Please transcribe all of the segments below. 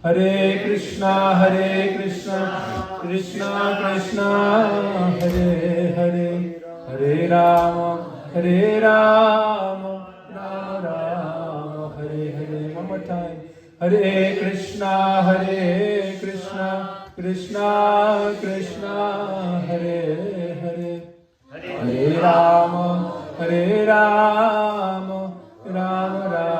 Hare Krishna, Krishna Krishna, Hare Hare, Hare Rama, Rama Rama, Hare Hare. One more time. Hare Krishna, Krishna Krishna, Hare Hare, Hare Rama, Rama Rama,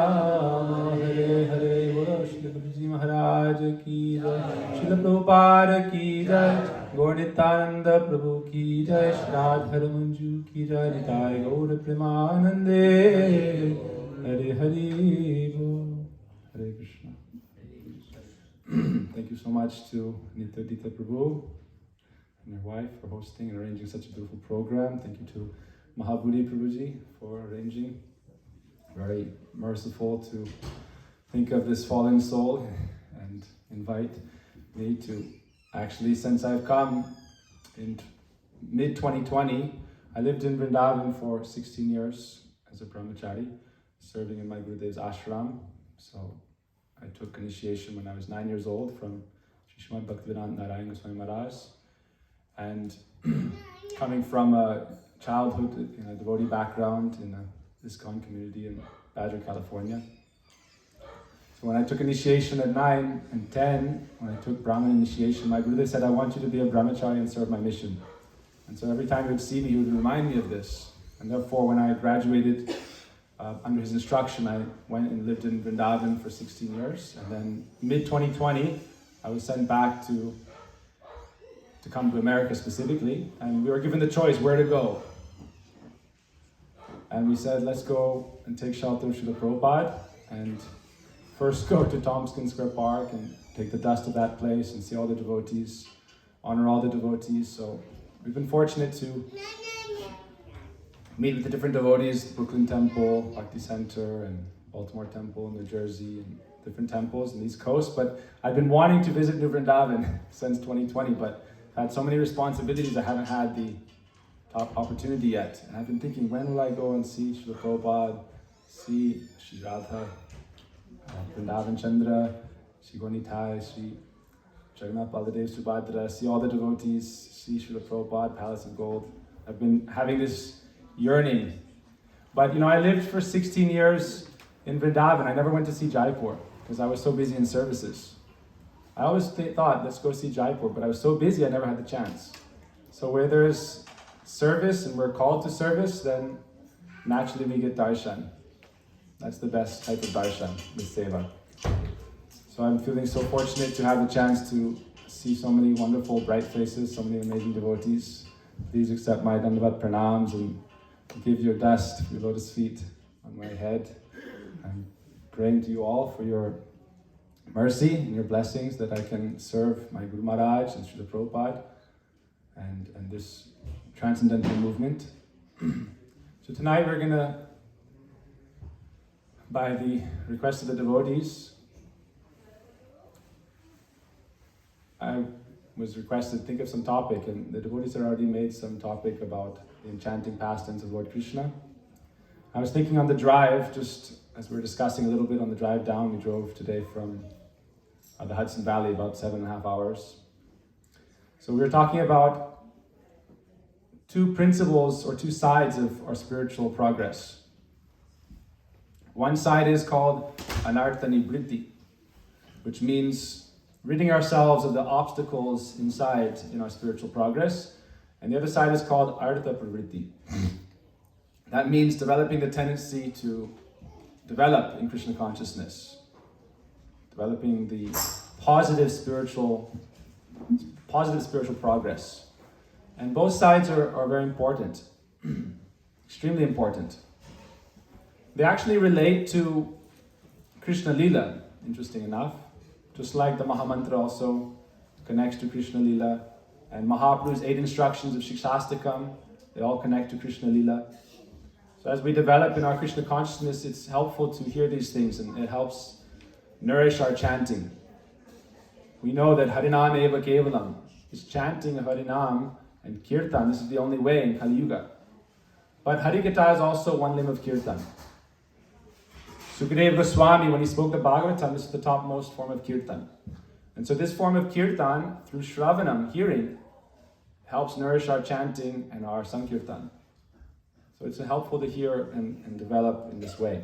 Hare Hare. Bolo Shri Guruji Maharaj ki jai, Shri Prabhupada ki jai, Gaur Nityananda Prabhu ki jai, Shri Radha Manju ki jai, Nitai Gaur Premanande, Hare Hare Bol. Hare Krishna. Thank you so much to Nitya Prabhu and your wife for hosting and arranging such a beautiful program. Thank you to Maha Buddhi Prabhuji for arranging. Very merciful to think of this fallen soul and invite me to, actually, since I've come in mid-2020, I lived in Vrindaban for 16 years as a brahmachari, serving in my Gurudev's ashram. So I took initiation when I was 9 years old from Sri Srimad Bhaktivedanta Narayan Goswami Maharaj. And coming from a childhood in a devotee background in a ISKCON community in Badger, California. So when I took initiation at 9 and 10, when I took Brahmin initiation, my Gurudev said, I want you to be a brahmachari and serve my mission. And so every time he would see me, he would remind me of this. And therefore, when I graduated under his instruction, I went and lived in Vrindaban for 16 years. And then mid-2020, I was sent back to come to America specifically. And we were given the choice where to go. And we said, let's go and take shelter of Srila Prabhupada and first go to Tompkins Square Park and take the dust of that place and see all the devotees, honor all the devotees. So we've been fortunate to meet with the different devotees, Brooklyn Temple, Bhakti Center, and Baltimore Temple, New Jersey, and different temples in the East Coast. But I've been wanting to visit New Vrindaban since 2020, but I've had so many responsibilities, I haven't had the top opportunity yet. And I've been thinking, when will I go and see Srila Prabhupada, see Sri Radha, Vrindavan Chandra, Sri Gonitai, Sri Jagannath Baladev Subhadra, see all the devotees, see Srila Prabhupada, Palace of Gold. I've been having this yearning. But I lived for 16 years in Vrindavan. I never went to see Jaipur because I was so busy in services. I always thought, let's go see Jaipur, but I was so busy I never had the chance. So where there's service and we're called to service, then naturally we get darshan. That's the best type of darshan, the seva. So I'm feeling so fortunate to have the chance to see so many wonderful, bright faces, so many amazing devotees. Please accept my dandavat pranams and give your dust, your lotus feet on my head. I'm praying to you all for your mercy and your blessings that I can serve my Guru Maharaj and Srila Prabhupada and this transcendental movement. So tonight we're going to, by the request of the devotees, I was requested to think of some topic, and the devotees had already made some topic about the enchanting pastimes of Lord Krishna. I was thinking on the drive, just as we were discussing a little bit on the drive down, we drove today from the Hudson Valley, about 7.5 hours. So we were talking about two principles or two sides of our spiritual progress. One side is called anartha nivritti, which means ridding ourselves of the obstacles inside in our spiritual progress. And the other side is called artha pravritti. That means developing the tendency to develop in Krishna consciousness, developing the positive spiritual progress. And both sides are very important, extremely important. They actually relate to Krishna Lila, interesting enough. Just like the Mahamantra also connects to Krishna Lila, and Mahaprabhu's 8 instructions of Shikshastakam, they all connect to Krishna Lila. So as we develop in our Krishna consciousness, it's helpful to hear these things, and it helps nourish our chanting. We know that Harinam eva kevalam is chanting of Harinam and Kirtan. This is the only way in Kali Yuga. But Harikatha is also one limb of Kirtan. Sukadeva Goswami, when he spoke the Bhagavatam, this is the topmost form of kirtan. And so this form of kirtan, through Shravanam, hearing, helps nourish our chanting and our Sankirtan. So it's helpful to hear and develop in this way.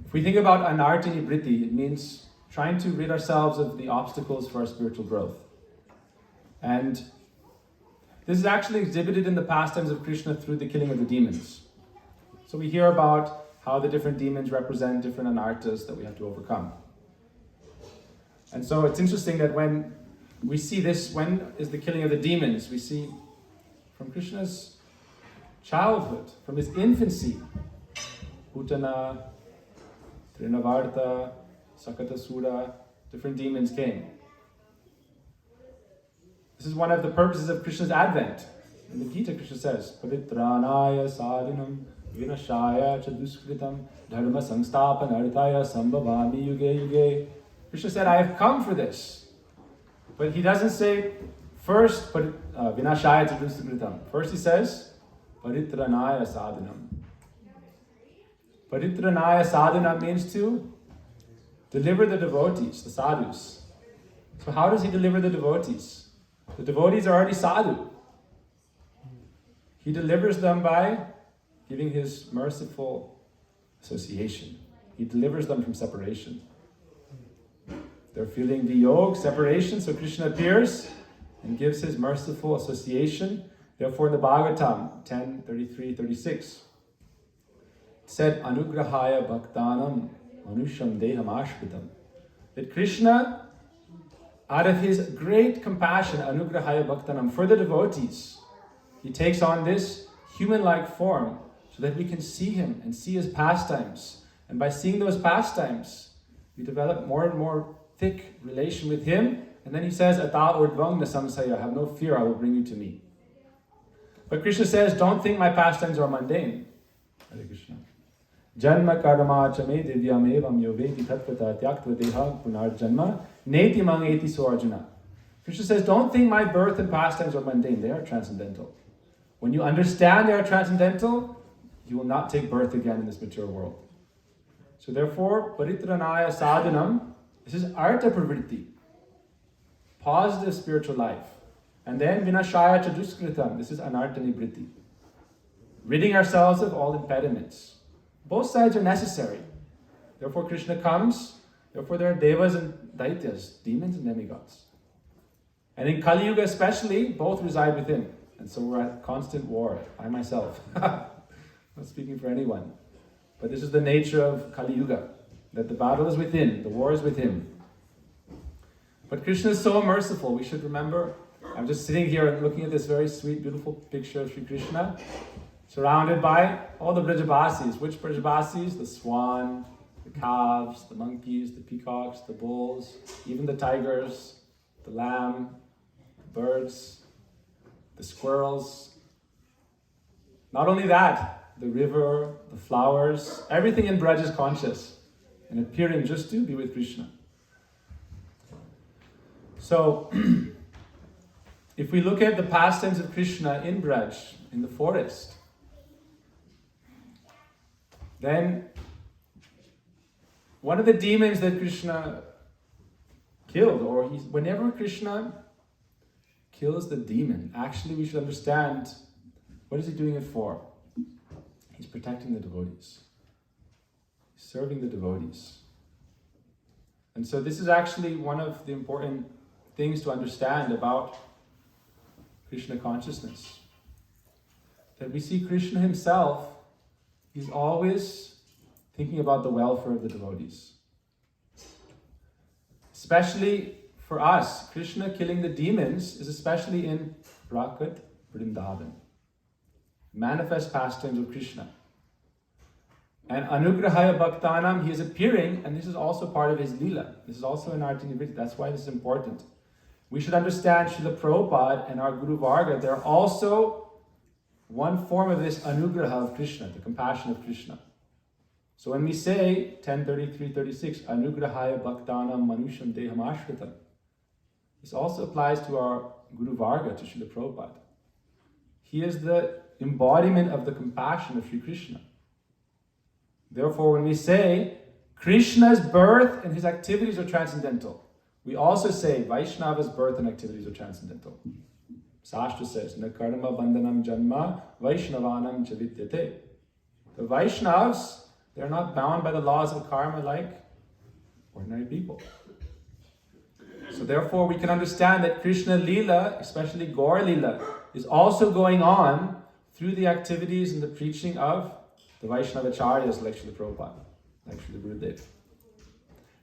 If we think about anartini vritti, it means trying to rid ourselves of the obstacles for our spiritual growth. And this is actually exhibited in the pastimes of Krishna through the killing of the demons. So we hear about how the different demons represent different anarthas that we have to overcome. And so it's interesting that when we see this, when is the killing of the demons? We see from Krishna's childhood, from his infancy, Putana, Trinavarta, Sakatasura, different demons came. This is one of the purposes of Krishna's advent. In the Gita, Krishna says, Paritranaya sadinam vinashaya chaduskritam dharma samstapanarthaya sambhavami yuge yuge. Krishna said, I have come for this. But he doesn't say first, vinashaya chaduskritam. First he says, Paritranaya sadhanam. Paritranaya sadhanam means to deliver the devotees, the sadhus. So how does he deliver the devotees? The devotees are already sadhu. He delivers them by giving his merciful association. He delivers them from separation. They're feeling the yoga, separation, so Krishna appears and gives his merciful association. Therefore, in the Bhagavatam 10:33-36, it said, Anugrahaya Bhaktanam Manusham Deham Ashritam. That Krishna, out of his great compassion, Anugrahaya Bhaktanam, for the devotees, he takes on this human-like form so that we can see him and see his pastimes. And by seeing those pastimes, we develop more and more thick relation with him. And then he says, Ata urdvang nasamsaya, have no fear, I will bring you to me. But Krishna says, don't think my pastimes are mundane. Hare Krishna. Janma karma chame divyam evam yoveti tatvata tyaktva deha punarjanma neti mangeti so Arjuna. Krishna says, don't think my birth and pastimes are mundane, they are transcendental. When you understand they are transcendental, you will not take birth again in this material world. So therefore, paritranaya sadhanam, this is artha pravritti, positive spiritual life. And then vinashaya chaduskritam, this is anartani vritti, ridding ourselves of all impediments. Both sides are necessary. Therefore Krishna comes, therefore there are devas and daityas, demons and demigods. And in Kali Yuga especially, both reside within. And so we're at constant war, I myself. Not speaking for anyone. But this is the nature of Kali Yuga, that the battle is within, the war is within. But Krishna is so merciful, we should remember. I'm just sitting here and looking at this very sweet, beautiful picture of Sri Krishna, surrounded by all the Brajabasis. Which Brajabasis? The swan, the calves, the monkeys, the peacocks, the bulls, even the tigers, the lamb, the birds, the squirrels. Not only that, the river, the flowers, everything in Braj is conscious and appearing just to be with Krishna. So, if we look at the pastimes of Krishna in Braj, in the forest, then one of the demons that Krishna killed, or whenever Krishna kills the demon, actually we should understand, what is he doing it for? He's protecting the devotees. He's serving the devotees. And so this is actually one of the important things to understand about Krishna consciousness. That we see Krishna himself, he's always thinking about the welfare of the devotees. Especially for us, Krishna killing the demons is especially in Prakat Vrindaban. Manifest pastimes of Krishna. And Anugrahaya Bhaktanam, he is appearing, and this is also part of his Leela. This is also in Artini Vritti. That's why this is important. We should understand Srila Prabhupada and our Guru Varga, they're also one form of this Anugraha of Krishna, the compassion of Krishna. So when we say 10:33-36, Anugrahaya Bhaktanam Manusham Deham Ashritam, this also applies to our Guru Varga, to Srila Prabhupada. He is the embodiment of the compassion of Sri Krishna. Therefore, when we say Krishna's birth and his activities are transcendental, we also say Vaishnava's birth and activities are transcendental. Sastra says, Na karma bandhanam janma Vaishnavanam cha vidyate. The Vaishnavas, they're not bound by the laws of karma like ordinary people. So therefore we can understand that Krishna Leela, especially Gaur Leela, is also going on through the activities and the preaching of the Vaishnava Acharyas like Srila Prabhupada, like Srila Gurudev.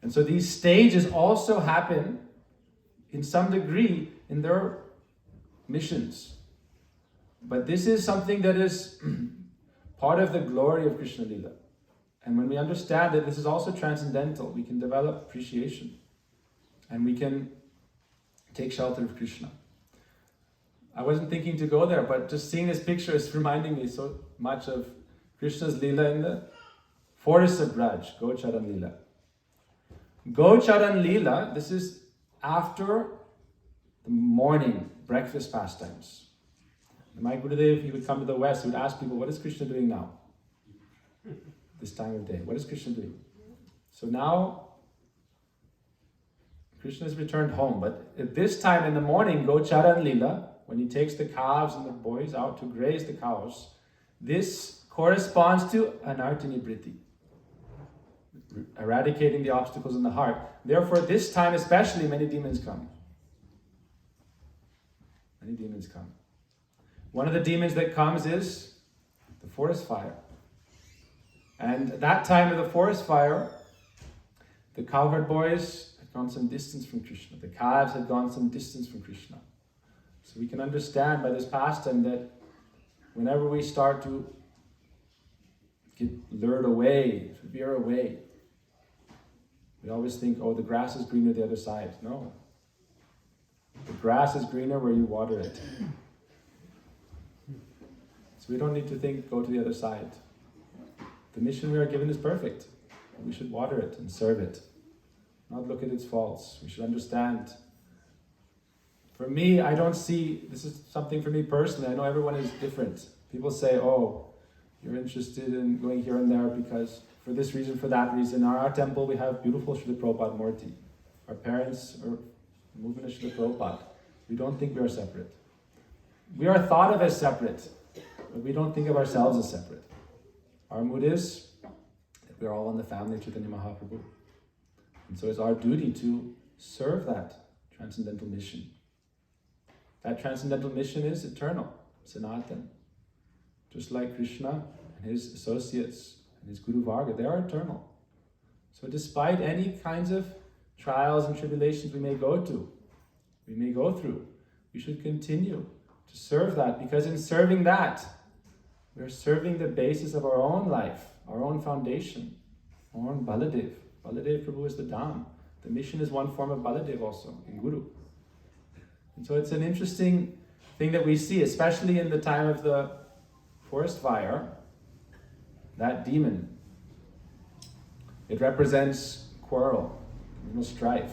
And so these stages also happen in some degree in their missions. But this is something that is part of the glory of Krishna Leela. And when we understand that this is also transcendental, we can develop appreciation. And we can take shelter of Krishna. I wasn't thinking to go there, but just seeing this picture is reminding me so much of Krishna's Leela in the forests of Braj, Gocharan Leela. Gocharan Leela, this is after the morning breakfast pastimes. My Gurudev, he would come to the West, he would ask people, what is Krishna doing now? This time of day, what is Krishna doing? So now, Krishna has returned home, but at this time in the morning, Gocharan Leela, when he takes the calves and the boys out to graze the cows, this corresponds to Anartini Britti, eradicating the obstacles in the heart. Therefore, at this time especially, many demons come. Many demons come. One of the demons that comes is the forest fire. And at that time of the forest fire, the cowherd boys had gone some distance from Krishna. The calves had gone some distance from Krishna. So we can understand by this pastime that whenever we start to get lured away, to veer away, we always think, oh, the grass is greener the other side. No. The grass is greener where you water it. So we don't need to think, go to the other side. The mission we are given is perfect. We should water it and serve it. Not look at its faults. We should understand. For me, I don't see, this is something for me personally, I know everyone is different. People say, oh, you're interested in going here and there because for this reason, for that reason. In our temple, we have beautiful Srila Prabhupada Murti. Our parents are movement of Srila Prabhupada. We don't think we are separate. We are thought of as separate, but we don't think of ourselves as separate. Our mood is that we are all in the family of Chaitanya Mahaprabhu. And so it's our duty to serve that transcendental mission. That transcendental mission is eternal, Sanatan. Just like Krishna and his associates and his Guru Varga, they are eternal. So despite any kinds of trials and tribulations we may go through, we should continue to serve that, because in serving that, we are serving the basis of our own life, our own foundation, our own Baladev. Baladev Prabhu is the Dham. The mission is one form of Baladev also, in Guru. And so it's an interesting thing that we see, especially in the time of the forest fire, that demon. It represents quarrel, strife.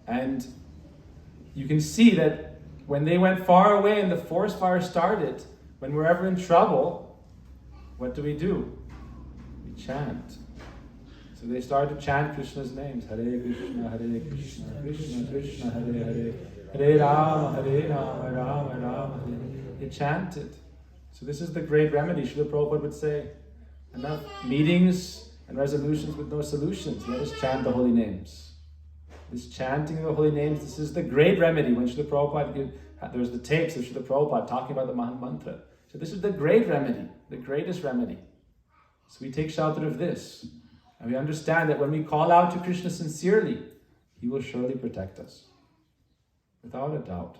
And you can see that when they went far away and the forest fire started, when we're ever in trouble, what do? We chant. So they started to chant Krishna's names. Hare Krishna, Krishna Krishna, Hare Hare. Hare Rama, Rama Rama, Hare. They chanted. So this is the great remedy. Srila Prabhupada would say, enough meetings and resolutions with no solutions. Let us chant the holy names. This chanting of the holy names, this is the great remedy. When Srila Prabhupada, there's the tapes of Srila Prabhupada talking about the Maha Mantra. So this is the great remedy, the greatest remedy. So we take shelter of this. And we understand that when we call out to Krishna sincerely, he will surely protect us. Without a doubt.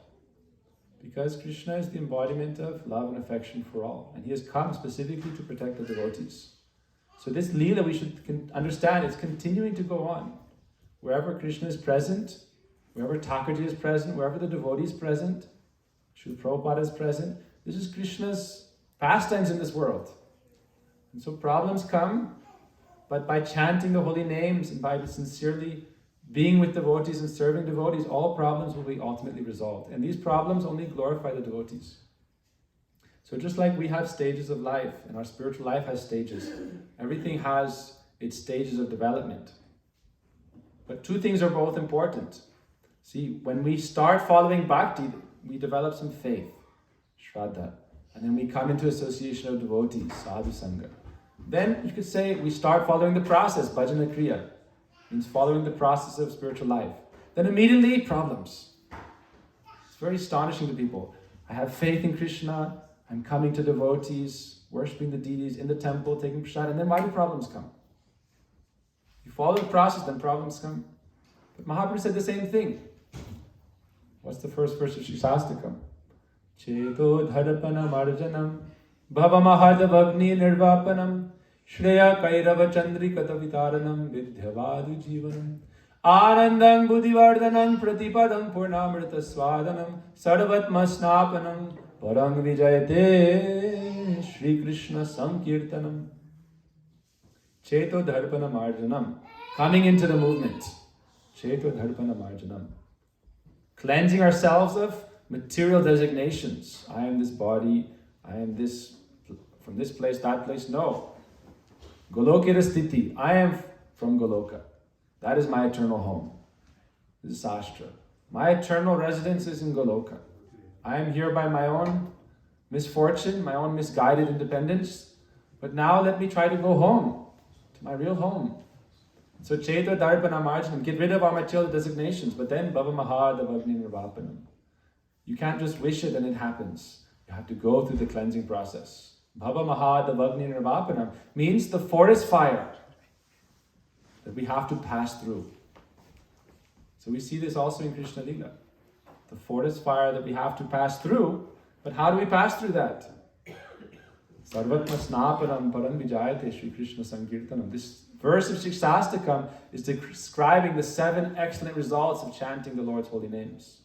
Because Krishna is the embodiment of love and affection for all. And he has come specifically to protect the devotees. So this Leela, we should understand, it's continuing to go on. Wherever Krishna is present, wherever Thakurji is present, wherever the devotee is present, Srila Prabhupada is present, this is Krishna's pastimes in this world. And so problems come, but by chanting the holy names and by sincerely being with devotees and serving devotees, all problems will be ultimately resolved. And these problems only glorify the devotees. So just like we have stages of life, and our spiritual life has stages, everything has its stages of development. But two things are both important. See, when we start following bhakti, we develop some faith, shraddha, and then we come into association of devotees, sadhu sangha. Then you could say we start following the process, bhajana kriya, means following the process of spiritual life. Then immediately problems. It's very astonishing to people. I have faith in Krishna, I'm coming to devotees, worshipping the deities in the temple, taking prasad, and then why do problems come? You follow the process, then problems come. But Mahaprabhu said the same thing. What's the first verse of Shikshastakam? Cheto dharpana marjanam bhava mahadavagni nirvapanam shreya kairava chandrikata vitaranam vidhyavadu jivanam anandam buddhivardhanam pratipadam purnamrita swadanam sarvatma snapanam parang vijayate Shri Krishna sankirtanam. Cheto dharpana marjanam, coming into the movement. Cheto dharpana marjanam, cleansing ourselves of material designations. I am this body, I am this, from this place, that place. No. Golokita sthiti, I am from Goloka. That is my eternal home. This is Sastra. My eternal residence is in Goloka. I am here by my own misfortune, my own misguided independence. But now let me try to go home, to my real home. So Cheta Darpana Marjanam, get rid of our material designations, but then Bhava Mahadavagni Nirvapanam. You can't just wish it and it happens. You have to go through the cleansing process. Bhava Mahadavagni Nirvapanam means the forest fire that we have to pass through. So we see this also in Krishna Lila. The forest fire that we have to pass through, but how do we pass through that? Sarvatma snapanam param vijayate Shri Krishna sankirtanam. This verse of Shikshastakam is describing the 7 excellent results of chanting the Lord's holy names.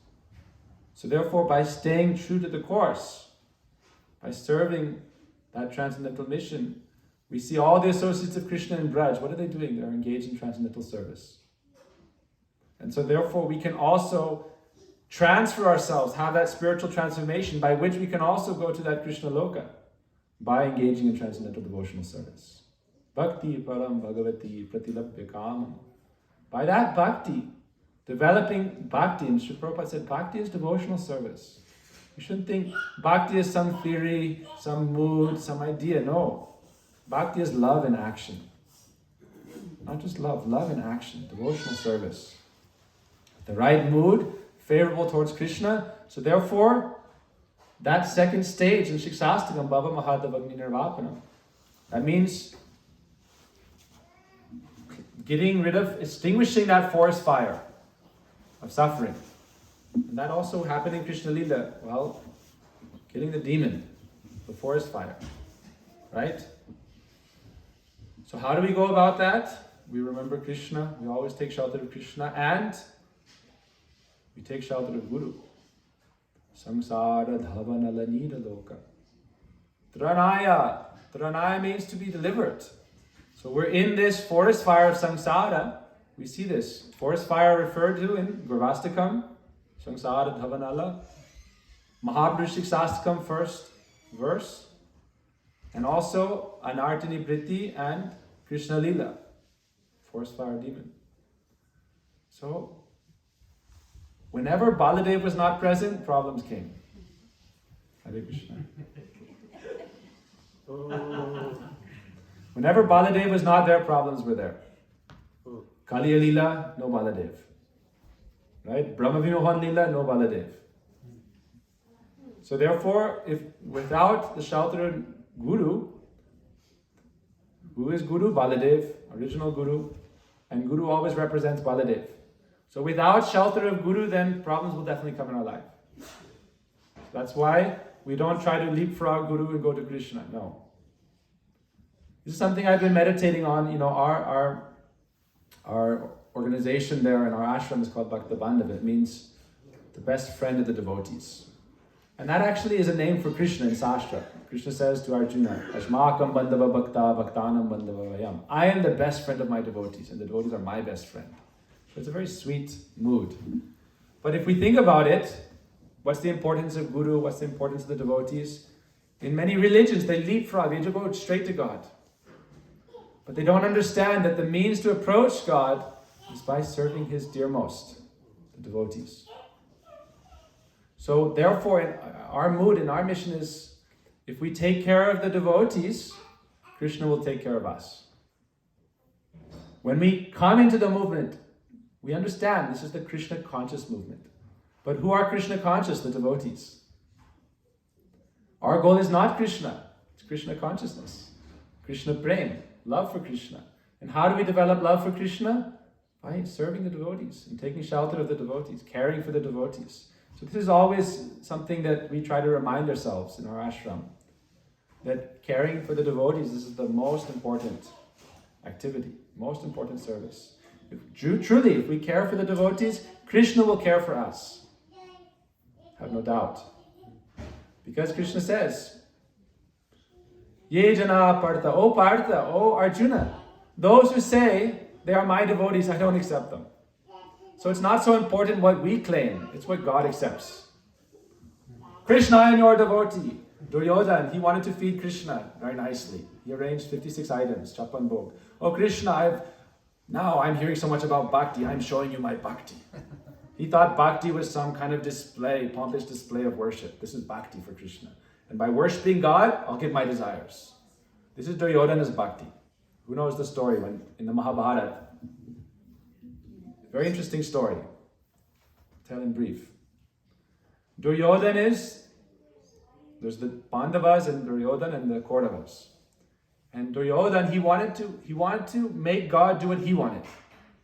So therefore, by staying true to the course, by serving that transcendental mission, we see all the associates of Krishna in Braj. What are they doing? They're engaged in transcendental service. And so therefore, we can also transfer ourselves, have that spiritual transformation by which we can also go to that Krishna Loka by engaging in transcendental devotional service. Bhakti param bhagavati pratilabhya kamam. By that bhakti, developing bhakti, and Srila Prabhupada said bhakti is devotional service. You shouldn't think bhakti is some theory, some mood, some idea. No. Bhakti is love in action. Not just love, love in action, devotional service. The right mood, favorable towards Krishna. So therefore, that second stage in Shikshastakam, Bhava Mahadavagni Nirvapanam, that means getting rid of, extinguishing that forest fire of suffering. And that also happened in Krishna Lila. Well, killing the demon, the forest fire. Right? So how do we go about that? We remember Krishna, we always take shelter of Krishna, and we take shelter of Guru. Samsara dhavanala nidaloka. Tranaya. Tranaya means to be delivered. So we're in this forest fire of samsara. We see this forest fire referred to in Gravastakam, Samsara dhavanala. Maha Buddhi Prabhu first verse. And also Anartini Priti and Krishna Lila, forest fire demon. So whenever Baladev was not present, problems came. Hare Krishna. Whenever Baladev was not there, problems were there. Kaliya Lila, no Baladev. Right? Brahma Vimohan Lila, no Baladev. So therefore, if without the shelter of Guru, who is Guru? Baladev, original Guru. And Guru always represents Baladev. So without shelter of Guru, then problems will definitely come in our life. That's why we don't try to leapfrog Guru and go to Krishna. No. This is something I've been meditating on. You know, our organization there in our ashram is called Bhakta Bandhava. It means the best friend of the devotees. And that actually is a name for Krishna in Sastra. Krishna says to Arjuna, Ashmakam bandhava bhakta bhaktanam bandhava vayam. I am the best friend of my devotees, and the devotees are my best friend. So it's a very sweet mood. But if we think about it, what's the importance of Guru? What's the importance of the devotees? In many religions, they leapfrog, they just go straight to God. But they don't understand that the means to approach God is by serving His dearmost, the devotees. So therefore, our mood and our mission is, if we take care of the devotees, Krishna will take care of us. When we come into the movement, we understand this is the Krishna conscious movement. But who are Krishna conscious? The devotees. Our goal is not Krishna, it's Krishna consciousness, Krishna prem, love for Krishna. And how do we develop love for Krishna? By serving the devotees and taking shelter of the devotees, caring for the devotees. So this is always something that we try to remind ourselves in our ashram, that caring for the devotees, this is the most important activity, most important service. Truly, if we care for the devotees, Krishna will care for us. Have no doubt. Because Krishna says, Ye jana partha, O Arjuna, those who say they are my devotees, I don't accept them. So it's not so important what we claim, it's what God accepts. Krishna, I am your devotee. Duryodhana, he wanted to feed Krishna very nicely. He arranged 56 items, Chapan Bhog. Oh Krishna, now I'm hearing so much about bhakti, I'm showing you my bhakti. He thought bhakti was some kind of display, pompous display of worship. This is bhakti for Krishna. And by worshipping God, I'll get my desires. This is Duryodhana's bhakti. Who knows the story when in the Mahabharata? Very interesting story. Tell in brief. Duryodhana there's the Pandavas and Duryodhana and the Kauravas. And Duryodhana, he wanted to make God do what he wanted.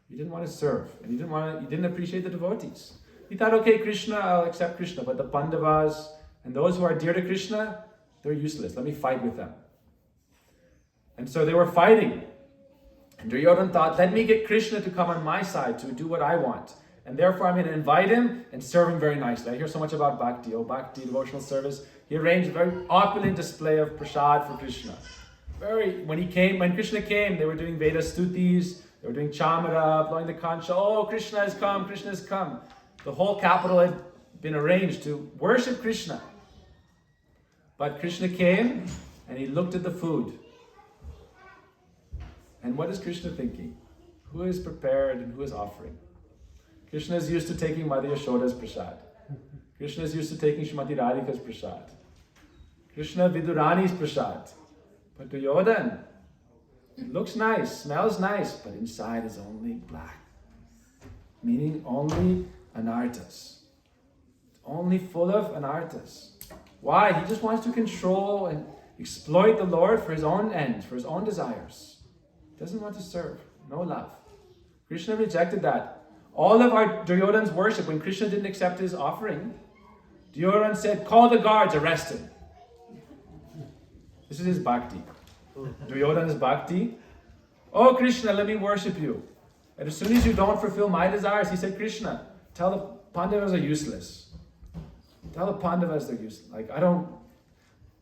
He didn't want to serve, and he didn't appreciate the devotees. He thought, okay, Krishna, I'll accept Krishna, but the Pandavas and those who are dear to Krishna, they're useless. Let me fight with them. And so they were fighting. And Duryodhana thought, let me get Krishna to come on my side to do what I want. And therefore I'm going to invite him and serve him very nicely. I hear so much about bhakti. Oh, bhakti, devotional service. He arranged a very opulent display of prasad for Krishna. When Krishna came, they were doing Veda stutis, they were doing chamara, blowing the concha. Oh, Krishna has come, Krishna has come. The whole capital had been arranged to worship Krishna. But Krishna came and he looked at the food. And what is Krishna thinking? Who is prepared and who is offering? Krishna is used to taking Mother Yashoda's prasad. Krishna is used to taking Srimati Radhika's prasad. Krishna Vidurani's prasad. But Duryodhana, it looks nice, smells nice, but inside is only black. Meaning only anarthas. It's only full of anarthas. Why? He just wants to control and exploit the Lord for his own ends, for his own desires. He doesn't want to serve. No love. Krishna rejected that. All of our Duryodhana's worship, when Krishna didn't accept his offering, Duryodhana said, call the guards, arrest him. This is his bhakti. Duryodhana's bhakti. Oh Krishna, let me worship you. And as soon as you don't fulfill my desires, he said, Krishna, tell the Pandavas are useless. Tell the Pandavas they're useless.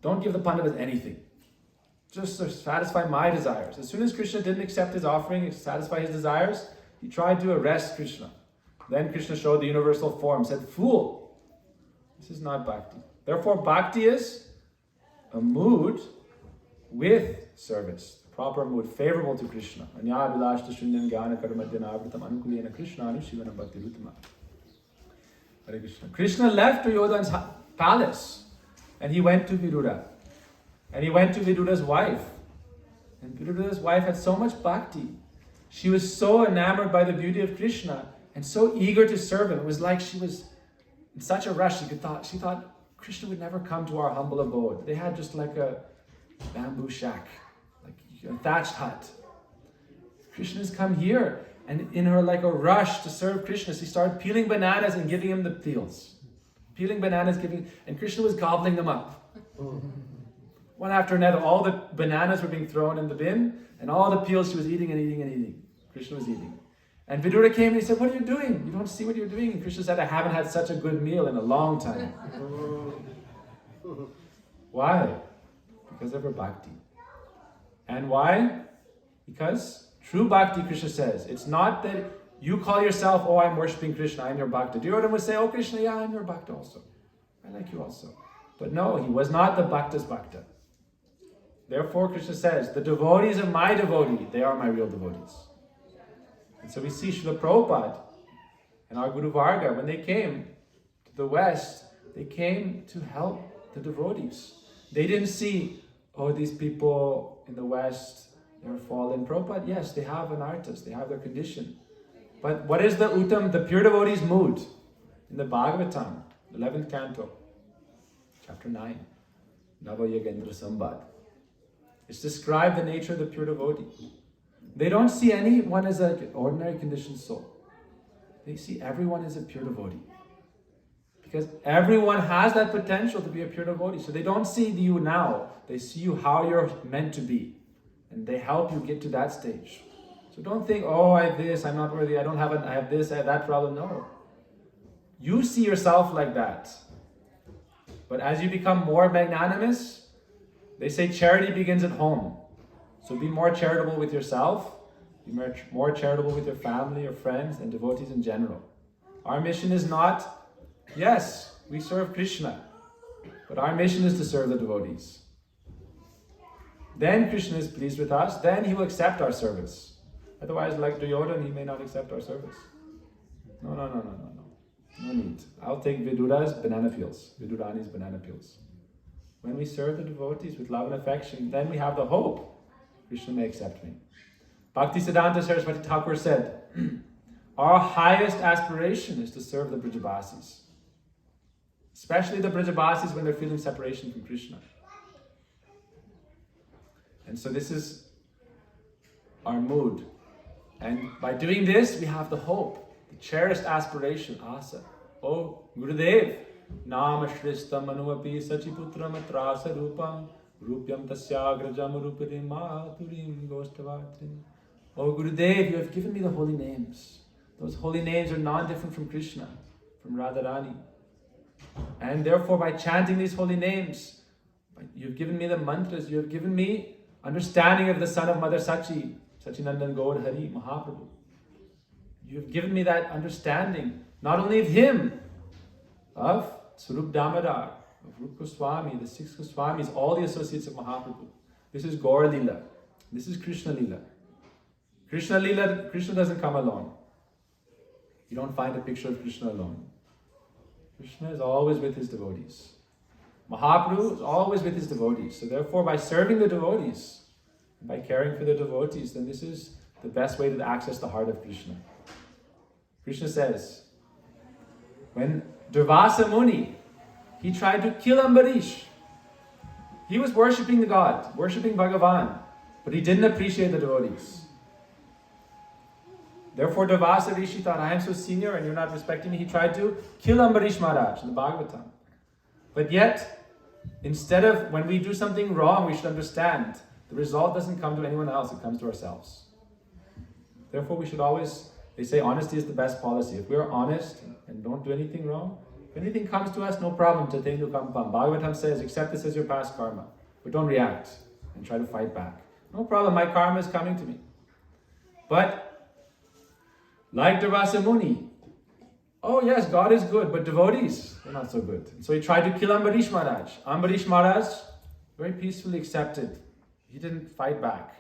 Don't give the Pandavas anything. Just to satisfy my desires. As soon as Krishna didn't accept his offering and satisfy his desires, he tried to arrest Krishna. Then Krishna showed the universal form, said, fool, this is not bhakti. Therefore, bhakti is a mood with service, the proper mood, favorable to Krishna. Krishna left Duryodhana's palace and he went to Vidura. And he went to Vidura's wife. And Vidura's wife had so much bhakti. She was so enamored by the beauty of Krishna and so eager to serve him. It was like she was in such a rush. She thought Krishna would never come to our humble abode. They had just like a bamboo shack, like a thatched hut. Krishna's come here. And in her like a rush to serve Krishna, she started peeling bananas and giving him the peels. Peeling bananas, and Krishna was gobbling them up. One after another, all the bananas were being thrown in the bin, and all the peels she was eating and eating and eating. Krishna was eating. And Vidura came and he said, what are you doing? You don't see what you're doing? And Krishna said, I haven't had such a good meal in a long time. Why? Because of her bhakti. And why? Because true bhakti, Krishna says, it's not that you call yourself, I'm worshipping Krishna, I'm your bhakta. Duryodhana would say, oh Krishna, yeah, I'm your bhakta also. I like you also. But no, he was not the Bhakta's Bhakta. Therefore, Krishna says, the devotees of my devotee, they are my real devotees. And so we see Srila Prabhupada and our Guru Varga, when they came to the West, they came to help the devotees. They didn't see, oh, these people in the West, they're fallen. Prabhupada, yes, they have an artist, they have their condition. But what is the Uttam, the pure devotee's mood? In the Bhagavatam, 11th canto, chapter 9, Nava Yagendra Sambad. It's described the nature of the pure devotee. They don't see anyone as an ordinary conditioned soul. They see everyone as a pure devotee. Because everyone has that potential to be a pure devotee. So they don't see you now. They see you how you're meant to be. And they help you get to that stage. So don't think, oh, I have this, I'm not worthy, I have this, I have that problem. No. You see yourself like that. But as you become more magnanimous, they say charity begins at home. So be more charitable with yourself, be more charitable with your family, your friends, and devotees in general. Our mission is not, yes, we serve Krishna, but our mission is to serve the devotees. Then Krishna is pleased with us, then he will accept our service. Otherwise, like Duryodhana, he may not accept our service. No. No need. I'll take Vidura's banana peels, Vidurani's banana peels. When we serve the devotees with love and affection, then we have the hope Krishna may accept me. Bhaktisiddhanta Saraswati Thakur said, our highest aspiration is to serve the Brijabasis. Especially the Brijabasis when they're feeling separation from Krishna. And so this is our mood. And by doing this, we have the hope, the cherished aspiration, asa. Oh, Gurudev, Nama Shristam Anuapi Sachiputram Atrasa Rupam Rupyam Tasyagrajam Rupadim Maturim Gostavatrim. Oh Gurudev, you have given me the holy names. Those holy names are non-different from Krishna, from Radharani. And therefore, by chanting these holy names, you've given me the mantras, you have given me understanding of the son of Mother Sachi, Sachinandan Gaur Hari Mahaprabhu. You have given me that understanding, not only of him, of Swarup Damodar, of Rup Goswami, the 6 Goswamis, all the associates of Mahaprabhu. This is Gaur Lila. This is Krishna Lila. Krishna doesn't come alone. You don't find a picture of Krishna alone. Krishna is always with his devotees. Mahaprabhu is always with his devotees. So therefore, by serving the devotees, by caring for the devotees, then this is the best way to access the heart of Krishna. Krishna says, when Durvasa Muni, he tried to kill Ambarish. He was worshipping the God, worshipping Bhagavan, but he didn't appreciate the devotees. Therefore, Durvasa Rishi thought, I am so senior and you're not respecting me. He tried to kill Ambarish Maharaj in the Bhagavatam. But yet, instead of, when we do something wrong, we should understand the result doesn't come to anyone else, it comes to ourselves. Therefore, we should always, they say honesty is the best policy. If we are honest and don't do anything wrong, if anything comes to us, no problem. Tatendu kampam. Bhagavatam says, accept this as your past karma. But don't react and try to fight back. No problem, my karma is coming to me. But, like Durvasa Muni, oh yes, God is good, but devotees, they're not so good. And so he tried to kill Ambarish Maharaj. Ambarish Maharaj very peacefully accepted. He didn't fight back.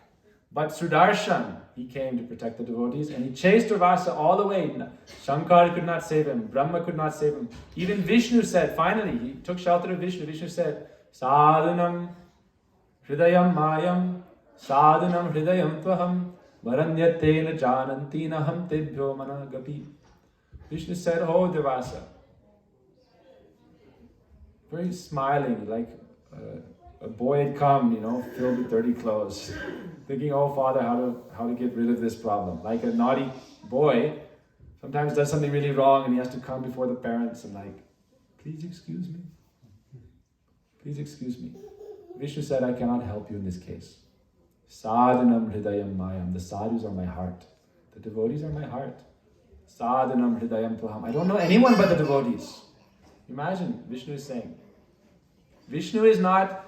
But Sudarshan, he came to protect the devotees and he chased Durvasa all the way. Shankar could not save him. Brahma could not save him. Even Vishnu said, finally, he took shelter of Vishnu. Vishnu said, Sadhanam Hridayam Mayam Sadhanam Hridayam Tvaham Maranyatena Janantina Ham Tebhyo Managapi. Vishnu said, oh Durvasa. Very smiling, like a boy had come, filled with dirty clothes, thinking, oh Father, how to get rid of this problem. Like a naughty boy sometimes does something really wrong and he has to come before the parents and like, please excuse me. Please excuse me. Vishnu said, I cannot help you in this case. Sadhanam hridayam mayam. The sadhus are my heart. The devotees are my heart. Sadhanam hridayam tuham. I don't know anyone but the devotees. Imagine, Vishnu is saying. Vishnu is not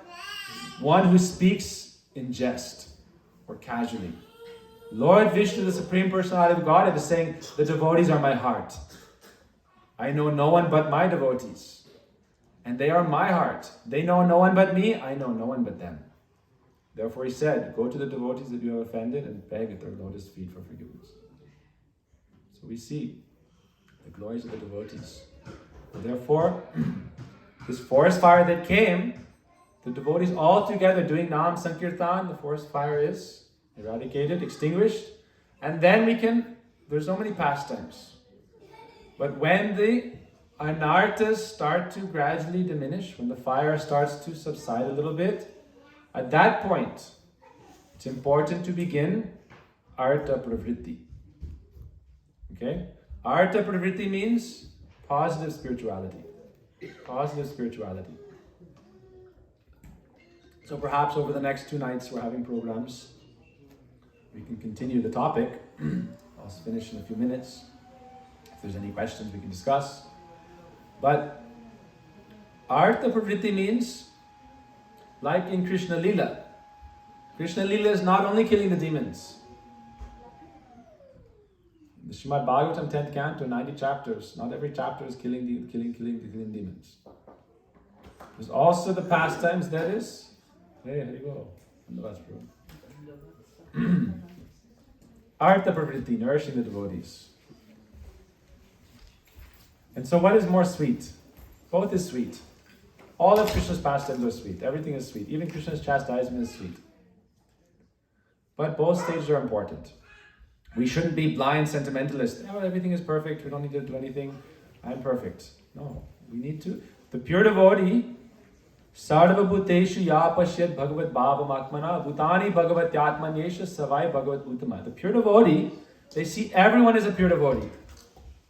one who speaks in jest or casually. Lord Vishnu, the Supreme Personality of Godhead, is saying, the devotees are my heart. I know no one but my devotees. And they are my heart. They know no one but me, I know no one but them. Therefore he said, go to the devotees that you have offended and beg at their lotus feet for forgiveness. So we see the glories of the devotees. And therefore, this forest fire that came, the devotees all together doing Nam Sankirtan, the forest fire is eradicated, extinguished. And then there's so many pastimes. But when the anarthas start to gradually diminish, when the fire starts to subside a little bit, at that point, it's important to begin Artha Pravritti. Okay? Artha Pravritti means positive spirituality. Positive spirituality. So perhaps over the next 2 nights we're having programs. We can continue the topic. I'll finish in a few minutes. If there's any questions we can discuss. But Artha Pravritti means, like in Krishna Lila. Krishna Lila is not only killing the demons. The Srimad Bhagavatam 10th canto, 90 chapters. Not every chapter is killing demons. There's also the pastimes that is. Hey, here you go. Artha Pravritti, nourishing the devotees. And so what is more sweet? Both is sweet. All of Krishna's pastimes are sweet. Everything is sweet. Even Krishna's chastisement is sweet. But both stages are important. We shouldn't be blind sentimentalists. Oh, everything is perfect. We don't need to do anything. I'm perfect. No, we need to. The pure devotee, Sarva Bhuteshu Ya Pashyat Bhagavat Bhava Makmana Bhutani Bhagavat Yatmanyesha Savai Bhagavat Uttama. The pure devotee, they see everyone as a pure devotee.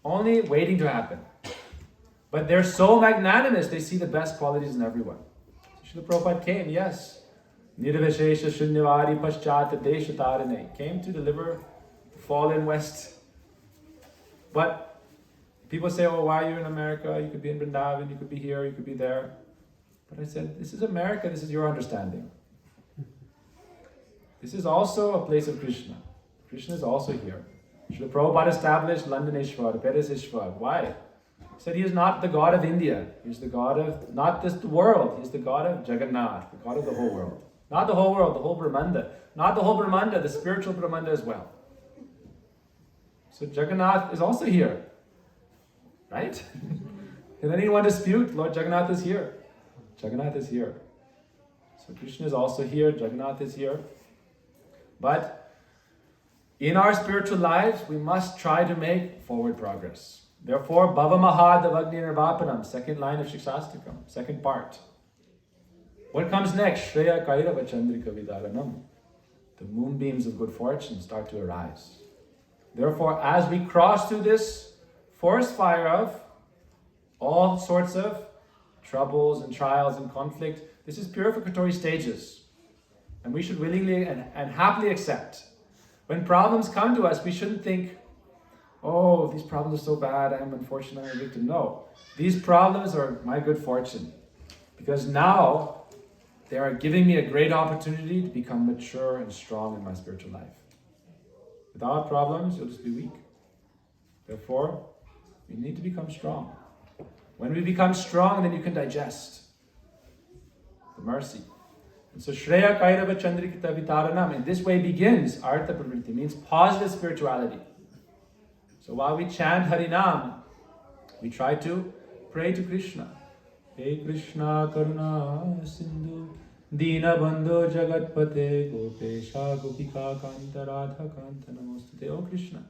Only waiting to happen. But they're so magnanimous, they see the best qualities in everyone. So Srila Prabhupada came, yes. Nirvishesha Shunyavari Paschata Deshatarane. Came to deliver the fallen West. But people say, oh, why are you in America? You could be in Vrindaban, you could be here, you could be there. But I said, this is America, this is your understanding. This is also a place of Krishna. Krishna is also here. Srila Prabhupada established Londoneshwar, Periseshwar. Why? He said he is not the God of India. He's the God of, not just the world, he's the God of Jagannath, the God of the whole world. Not the whole world, the whole Brahmanda. Not the whole Brahmanda, the spiritual Brahmanda as well. So Jagannath is also here. Right? Can anyone dispute? Lord Jagannath is here. Jagannath is here. So Krishna is also here, Jagannath is here. But in our spiritual lives, we must try to make forward progress. Therefore, Bhava Mahadavagni Nirvapanam, second line of Shikshastakam, second part. What comes next? Shreya Kairava Chandrika Vidaranam. The moonbeams of good fortune start to arise. Therefore, as we cross through this forest fire of all sorts of troubles and trials and conflict, this is purificatory stages. And we should willingly and happily accept. When problems come to us, we shouldn't think, oh, these problems are so bad, I'm unfortunate, I'm a victim. No, these problems are my good fortune. Because now, they are giving me a great opportunity to become mature and strong in my spiritual life. Without problems, you'll just be weak. Therefore, we need to become strong. When we become strong, then you can digest the mercy. And so Shreya Kairava Chandrikita Vitaranam, in this way begins Artha Pravritti, means positive spirituality. So while we chant Harinam, we try to pray to Krishna. Hey Krishna Karuna Sindhu Dina Bandhu Jagatpate Gopesha Gopika Kanta Radha Kanta Namostute. Oh Krishna.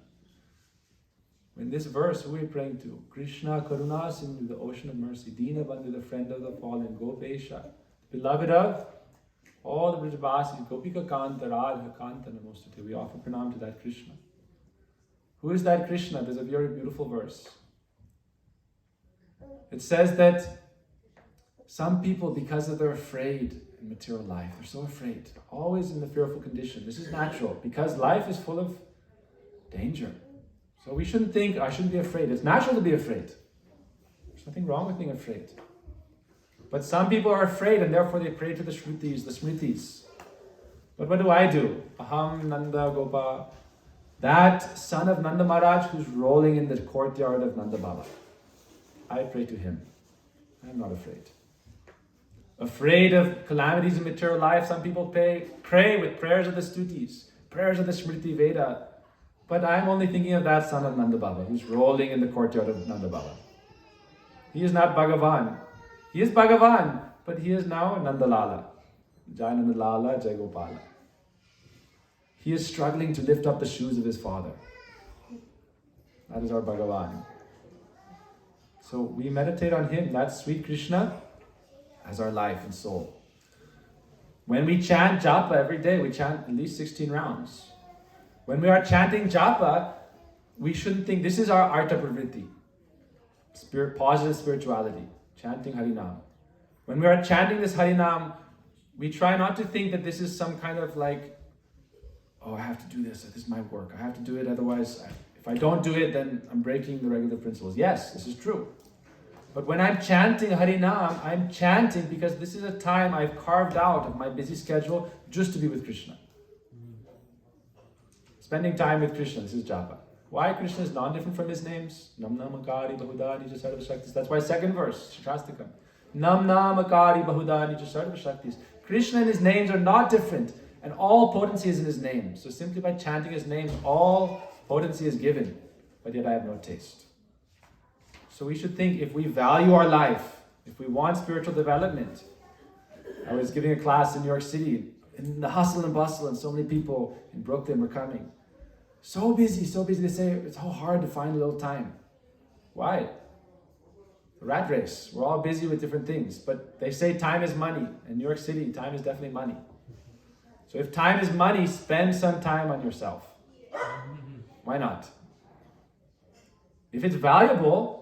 In this verse, who are we praying to? Krishna Karuna Sindhu, the ocean of mercy. Dina Bandhu, the friend of the fallen. Gopesha, beloved of all the Brajavasis. Gopika Kanta Radha Kanta Namostute. We offer pranam to that Krishna. Who is that Krishna? There's a very beautiful verse. It says that some people, because of they're afraid in material life, they're so afraid, always in the fearful condition. This is natural, because life is full of danger. So we shouldn't think, I shouldn't be afraid. It's natural to be afraid. There's nothing wrong with being afraid. But some people are afraid, and therefore they pray to the Shrutis, the Smritis. But what do? Aham Nanda Gopa. That son of Nanda Maharaj who's rolling in the courtyard of Nanda Baba. I pray to him. I'm not afraid. Afraid of calamities in material life. Some people pray with prayers of the stutis, prayers of the Smriti Veda. But I'm only thinking of that son of Nanda Baba, who's rolling in the courtyard of Nanda Baba. He is not Bhagavan. He is Bhagavan, but he is now Nandalala. Jai Nandalala, Jai Gopala. He is struggling to lift up the shoes of his father. That is our Bhagavan. So we meditate on him, that sweet Krishna, as our life and soul. When we chant japa every day, we chant at least 16 rounds. When we are chanting japa, we shouldn't think this is our arta pravritti, positive spirituality, chanting Harinam. When we are chanting this Harinam, we try not to think that this is some kind of like, oh, I have to do this is my work, I have to do it, otherwise, if I don't do it, then I'm breaking the regular principles. Yes, this is true. But when I'm chanting Harinam, I'm chanting because this is a time I've carved out of my busy schedule just to be with Krishna. Spending time with Krishna, this is japa. Why Krishna is non-different from his names? Nam namakari bahudani sarva shaktis. That's why second verse, Shastakam. Nam namakari bahudani sarva shaktis. Krishna and his names are not different, and all potency is in his name. So simply by chanting his names, all potency is given, but yet I have no taste. So we should think, if we value our life, if we want spiritual development. I was giving a class in New York City, in the hustle and bustle, and so many people in Brooklyn were coming. So busy. They say it's so hard to find a little time. Why? The rat race. We're all busy with different things. But they say time is money. In New York City, time is definitely money. So if time is money, spend some time on yourself. Why not? If it's valuable,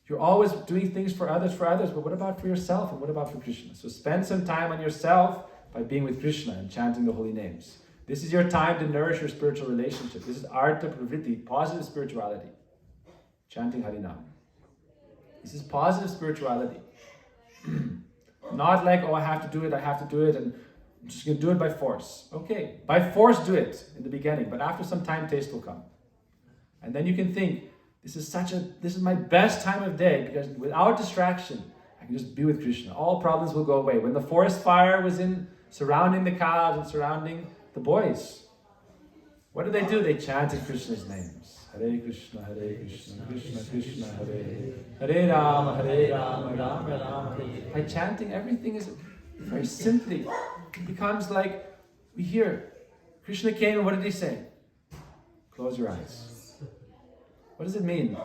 you're always doing things for others, but what about for yourself and what about for Krishna? So spend some time on yourself by being with Krishna and chanting the holy names. This is your time to nourish your spiritual relationship. This is arta pravritti, positive spirituality. Chanting Harinam. This is positive spirituality. Not like, oh, I have to do it, and I'm just going to do it by force. Okay, by force do it in the beginning, but after some time, taste will come. And then you can think, this is my best time of day, because without distraction, I can just be with Krishna. All problems will go away. When the forest fire was surrounding the cows and surrounding the boys, what did they do? They chanted Krishna's names. Hare Krishna, Krishna Krishna, Hare Rama, Rama Rama. By chanting, everything is very simply. It becomes like, we hear, Krishna came and what did he say? Close your eyes. What does it mean?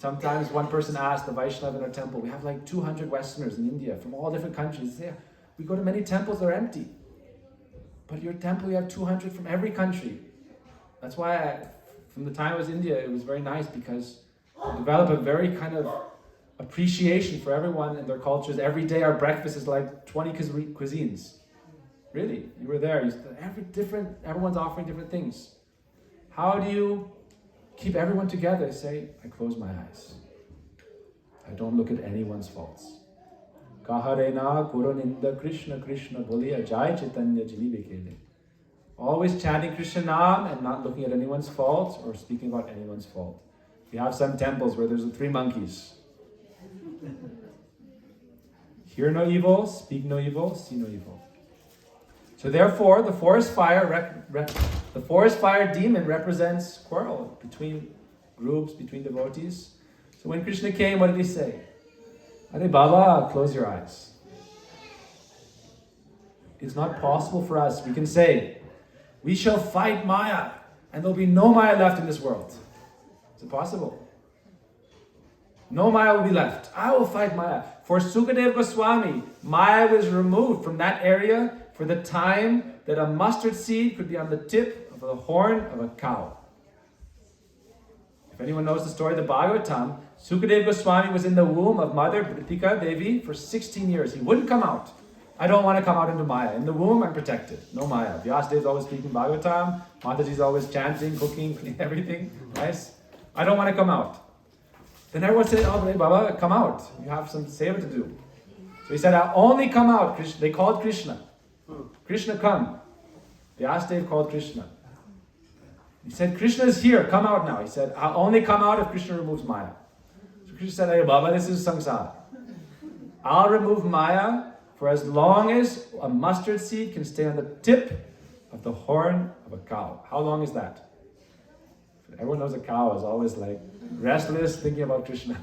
Sometimes one person asked the Vaishnava in our temple, we have like 200 Westerners in India from all different countries. They say, we go to many temples, they're empty. But your temple, you have 200 from every country. That's why from the time I was in India, it was very nice, because I developed a very kind of appreciation for everyone and their cultures. Every day our breakfast is like 20 cuisines. Really, you were there. Everyone's offering different things. How do you keep everyone together? Say, I close my eyes. I don't look at anyone's faults. Kaharena Kuruninda Krishna Krishna Boliya Jai Chaitanya Jini Bekele. Always chanting Krishna Nam and not looking at anyone's faults or speaking about anyone's fault. We have some temples where there's 3 monkeys. Hear no evil, speak no evil, see no evil. So therefore, the forest fire demon represents quarrel between groups, between devotees. So when Krishna came, what did he say? Hare Baba, close your eyes. It's not possible for us. We can say, we shall fight Maya, and there'll be no Maya left in this world. It's impossible. No Maya will be left. I will fight Maya. For Sukadeva Goswami, Maya was removed from that area for the time that a mustard seed could be on the tip of the horn of a cow. If anyone knows the story of the Bhagavatam, Sukadeva Goswami was in the womb of Mother Britika Devi for 16 years. He wouldn't come out. I don't want to come out into Maya. In the womb, I'm protected. No Maya. Vyasadeva is always speaking Bhagavatam. Mataji is always chanting, cooking, cleaning everything. Nice. I don't want to come out. Then everyone said, oh, Baba, come out. You have some seva to do. So he said, I'll only come out. They called Krishna. Krishna, come. Vyasadeva called Krishna. He said, Krishna is here. Come out now. He said, I'll only come out if Krishna removes Maya. So Krishna said, "Hey Baba, this is samsara. I'll remove Maya for as long as a mustard seed can stay on the tip of the horn of a cow." How long is that? Everyone knows a cow is always like restless, thinking about Krishna.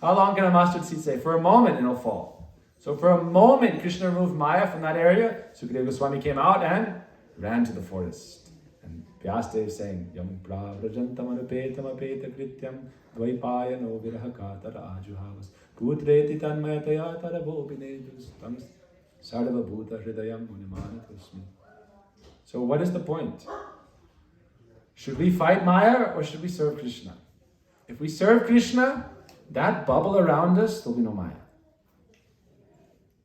How long can a mustard seed stay? For a moment it'll fall. So for a moment, Krishna removed Maya from that area. Sukadeva Goswami came out and ran to the forest. And Vyasdev saying, "Yam pravrajantam anupetam apeta krityam dvaipayano virahakatara ajuhavas putreti tanmayataya tarabhopinedus tam sarva bhuta hridayam munimanatosmi." So what is the point? Should we fight Maya or should we serve Krishna? If we serve Krishna, that bubble around us, there'll be no Maya.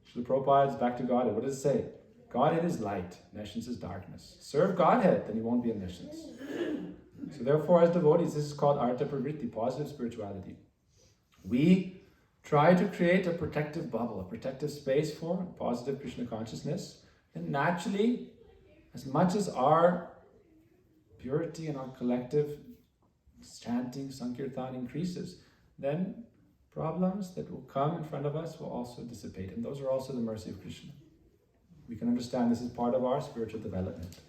Srila Prabhupada is back to Godhead. What does it say? Godhead is light, nescience is darkness. Serve Godhead, then you won't be in nescience. So therefore, as devotees, this is called artha pravritti, positive spirituality. We try to create a protective bubble, a protective space for positive Krishna consciousness. And naturally, as much as our purity and our collective chanting, sankirtan increases, then problems that will come in front of us will also dissipate. And those are also the mercy of Krishna. We can understand this is part of our spiritual development.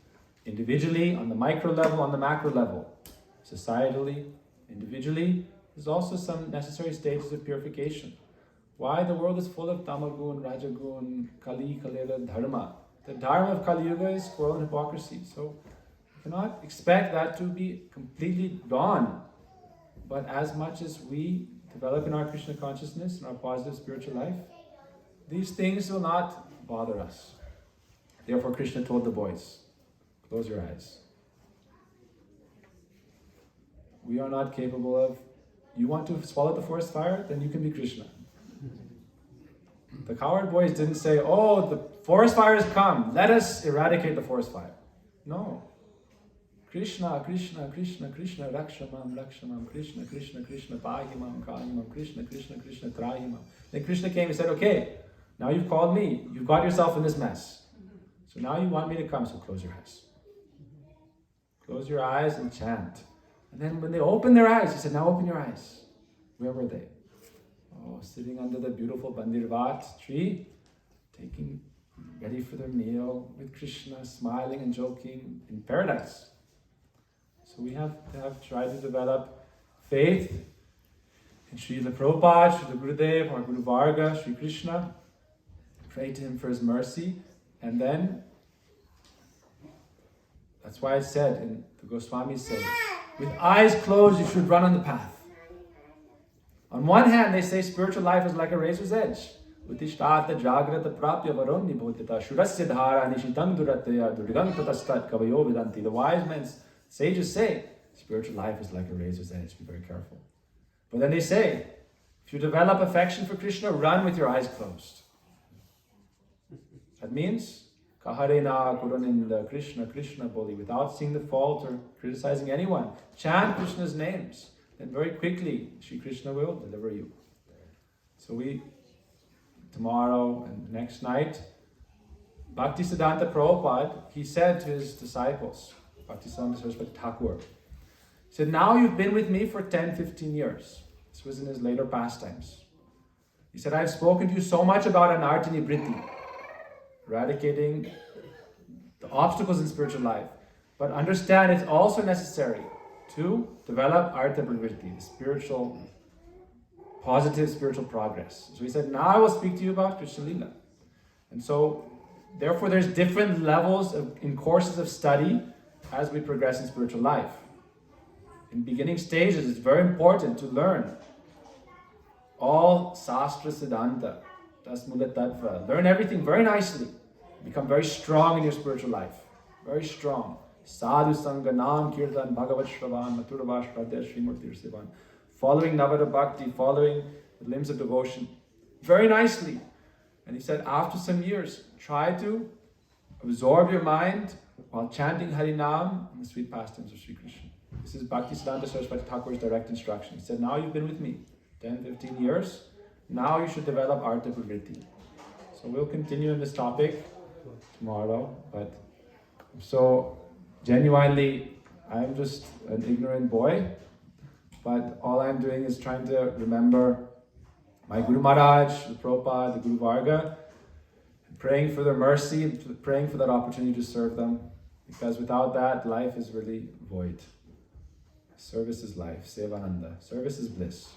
Individually, on the micro level, on the macro level. Societally, individually, there's also some necessary stages of purification. Why? The world is full of tamagun, rajagun, kali, kalera, dharma. The dharma of Kali Yuga is squirrel and hypocrisy. So you cannot expect that to be completely gone. But as much as we develop in our Krishna consciousness and our positive spiritual life, these things will not bother us. Therefore, Krishna told the boys, close your eyes. We are not capable of, you want to swallow the forest fire? Then you can be Krishna. The coward boys didn't say, "Oh, the forest fire has come, let us eradicate the forest fire." No. Krishna, Krishna, Krishna, Krishna, Rakshamam, Rakshamam, Krishna, Krishna, Krishna, Pahimam, Kahimam, Krishna, Krishna, Krishna, Trahimam. Then Krishna came and said, "Okay, now you've called me, you've got yourself in this mess. So now you want me to come, so close your eyes. Close your eyes and chant." And then when they opened their eyes, he said, "Now open your eyes." Where were they? Oh, sitting under the beautiful Bandirvat tree, ready for their meal with Krishna, smiling and joking in paradise. So we have to try to develop faith in Srila Prabhupada, Srila Gurudev, our Guru Varga, Sri Krishna. Pray to him for his mercy. And then, that's why I said, and the Goswamis say, with eyes closed you should run on the path. On one hand, they say spiritual life is like a razor's edge. Utishtata jagrata prapya varoni bhutita shurasya dhara nishitang duratya durgantatastat kavayo vidanti. The wise men, sages say, spiritual life is like a razor's edge. Be very careful. But then they say, if you develop affection for Krishna, run with your eyes closed. That means, Kaharena Kuruninda Krishna Krishna Boli, without seeing the fault or criticizing anyone. Chant Krishna's names. Then very quickly, Shri Krishna will deliver you. So tomorrow and next night, Bhaktisiddhanta Prabhupada, he said to his disciples, Bhaktisiddhanta Saraswati Thakur, he said, "Now you've been with me for 10, 15 years. This was in his later pastimes. He said, "I've spoken to you so much about anartini vritti, eradicating the obstacles in spiritual life. But understand it's also necessary to develop artha pravritti, the spiritual, positive spiritual progress." So he said, "Now I will speak to you about Krishna Lila." And so, therefore, there's different levels in courses of study as we progress in spiritual life. In beginning stages, it's very important to learn all Sastra Siddhanta, Tasmula Tattva. Learn everything very nicely. Become very strong in your spiritual life. Very strong. Sadhu Sangha, Nam Kirtan, Bhagavat Shravan, Mathurava Shraddha, Srimurti Sivan. Following Navara Bhakti, following the limbs of devotion. Very nicely. And he said, after some years, try to absorb your mind while chanting Harinam and the sweet pastimes of Sri Krishna. This is Bhaktisiddhanta Saraswati Thakur's direct instruction. He said, now you've been with me 10, 15 years. Now you should develop artha pravritti. So we'll continue in this topic tomorrow. But so genuinely, I'm just an ignorant boy. But all I'm doing is trying to remember my Guru Maharaj, the Prabhupada, the Guru Varga, and praying for their mercy, and praying for that opportunity to serve them. Because without that, life is really void. Service is life, Sevananda. Service is bliss.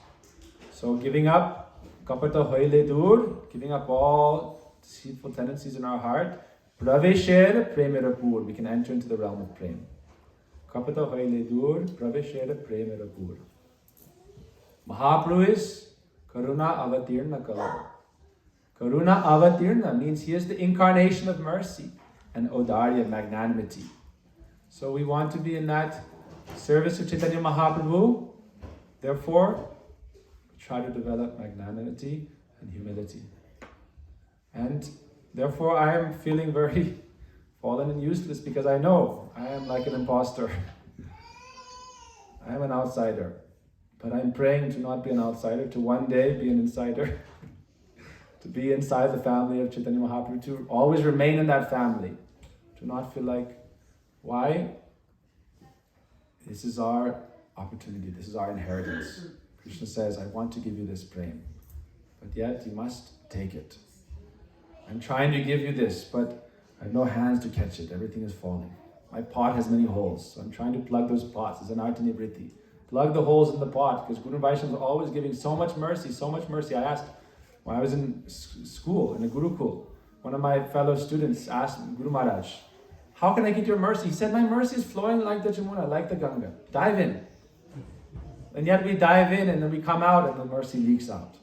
So giving up, kapata hoile dur, giving up all deceitful tendencies in our heart, pravesher premerapur, we can enter into the realm of prem. Kapata hoile dur, pravesher premerapur. Mahaprabhu is Karuna avatirna kala. Karuna avatirna means he is the incarnation of mercy and Odarya, magnanimity. So we want to be in that service of Chaitanya Mahaprabhu. Therefore, try to develop magnanimity and humility. And therefore I am feeling very fallen and useless because I know I am like an imposter. I am an outsider. But I'm praying to not be an outsider, to one day be an insider. To be inside the family of Chaitanya Mahaprabhu, to always remain in that family. To not feel like, why? This is our opportunity, this is our inheritance. Krishna says, I want to give you this prem, but yet you must take it. I'm trying to give you this, but I have no hands to catch it. Everything is falling. My pot has many holes, so I'm trying to plug those pots. It's an artini vritti. Plug the holes in the pot, because Guru Vaishnavas are always giving so much mercy, so much mercy. I asked, when I was in school, in a Gurukul, one of my fellow students asked Guru Maharaj, how can I get your mercy? He said, my mercy is flowing like the Jamuna, like the Ganga. Dive in. And yet we dive in and then we come out and the mercy leaks out.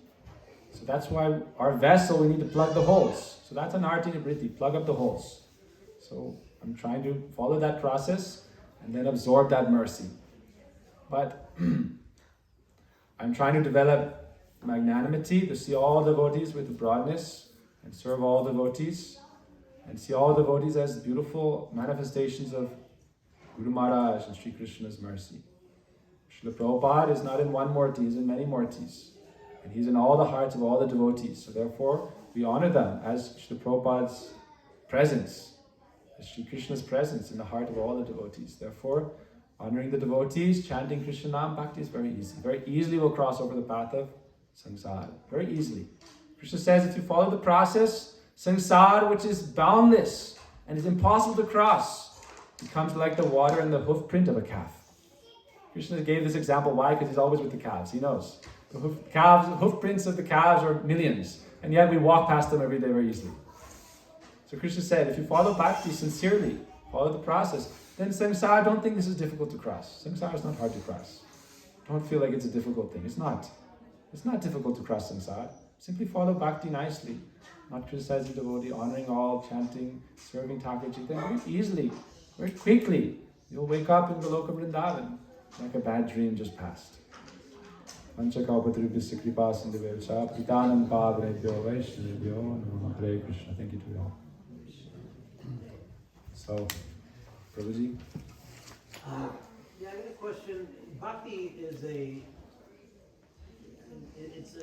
So that's why our vessel, we need to plug the holes. So that's an artini vritti, plug up the holes. So I'm trying to follow that process and then absorb that mercy. But I'm trying to develop magnanimity, to see all devotees with broadness and serve all devotees and see all devotees as beautiful manifestations of Guru Maharaj and Sri Krishna's mercy. Srila Prabhupada is not in one murti, he's in many murtis. And he's in all the hearts of all the devotees. So therefore, we honor them as Srila Prabhupada's presence, as Sri Krishna's presence in the heart of all the devotees. Therefore, honoring the devotees, chanting Krishna Nam Bhakti is very easy. Very easily we'll cross over the path of samsara. Very easily. Krishna says if you follow the process, samsara, which is boundless and is impossible to cross, becomes like the water in the hoof print of a calf. Krishna gave this example. Why? Because he's always with the calves. He knows. The hoof prints of the calves are millions. And yet we walk past them every day very easily. So Krishna said, if you follow bhakti sincerely, follow the process, then samsara, don't think this is difficult to cross. Samsara is not hard to cross. Don't feel like it's a difficult thing. It's not. It's not difficult to cross samsara. Simply follow bhakti nicely. Not criticizing devotee, honoring all, chanting, serving Thakurji. Then very easily, very quickly, you'll wake up in the Loka Vrindaban like a bad dream just passed. Panchakapatribhisya kripa sindhuvevcha pitanam pavnebhyo vaishnavebhyo namo Hare Krishna. Thank you to you all. So, Prabhuji? Yeah, I got a question. Bhakti is it's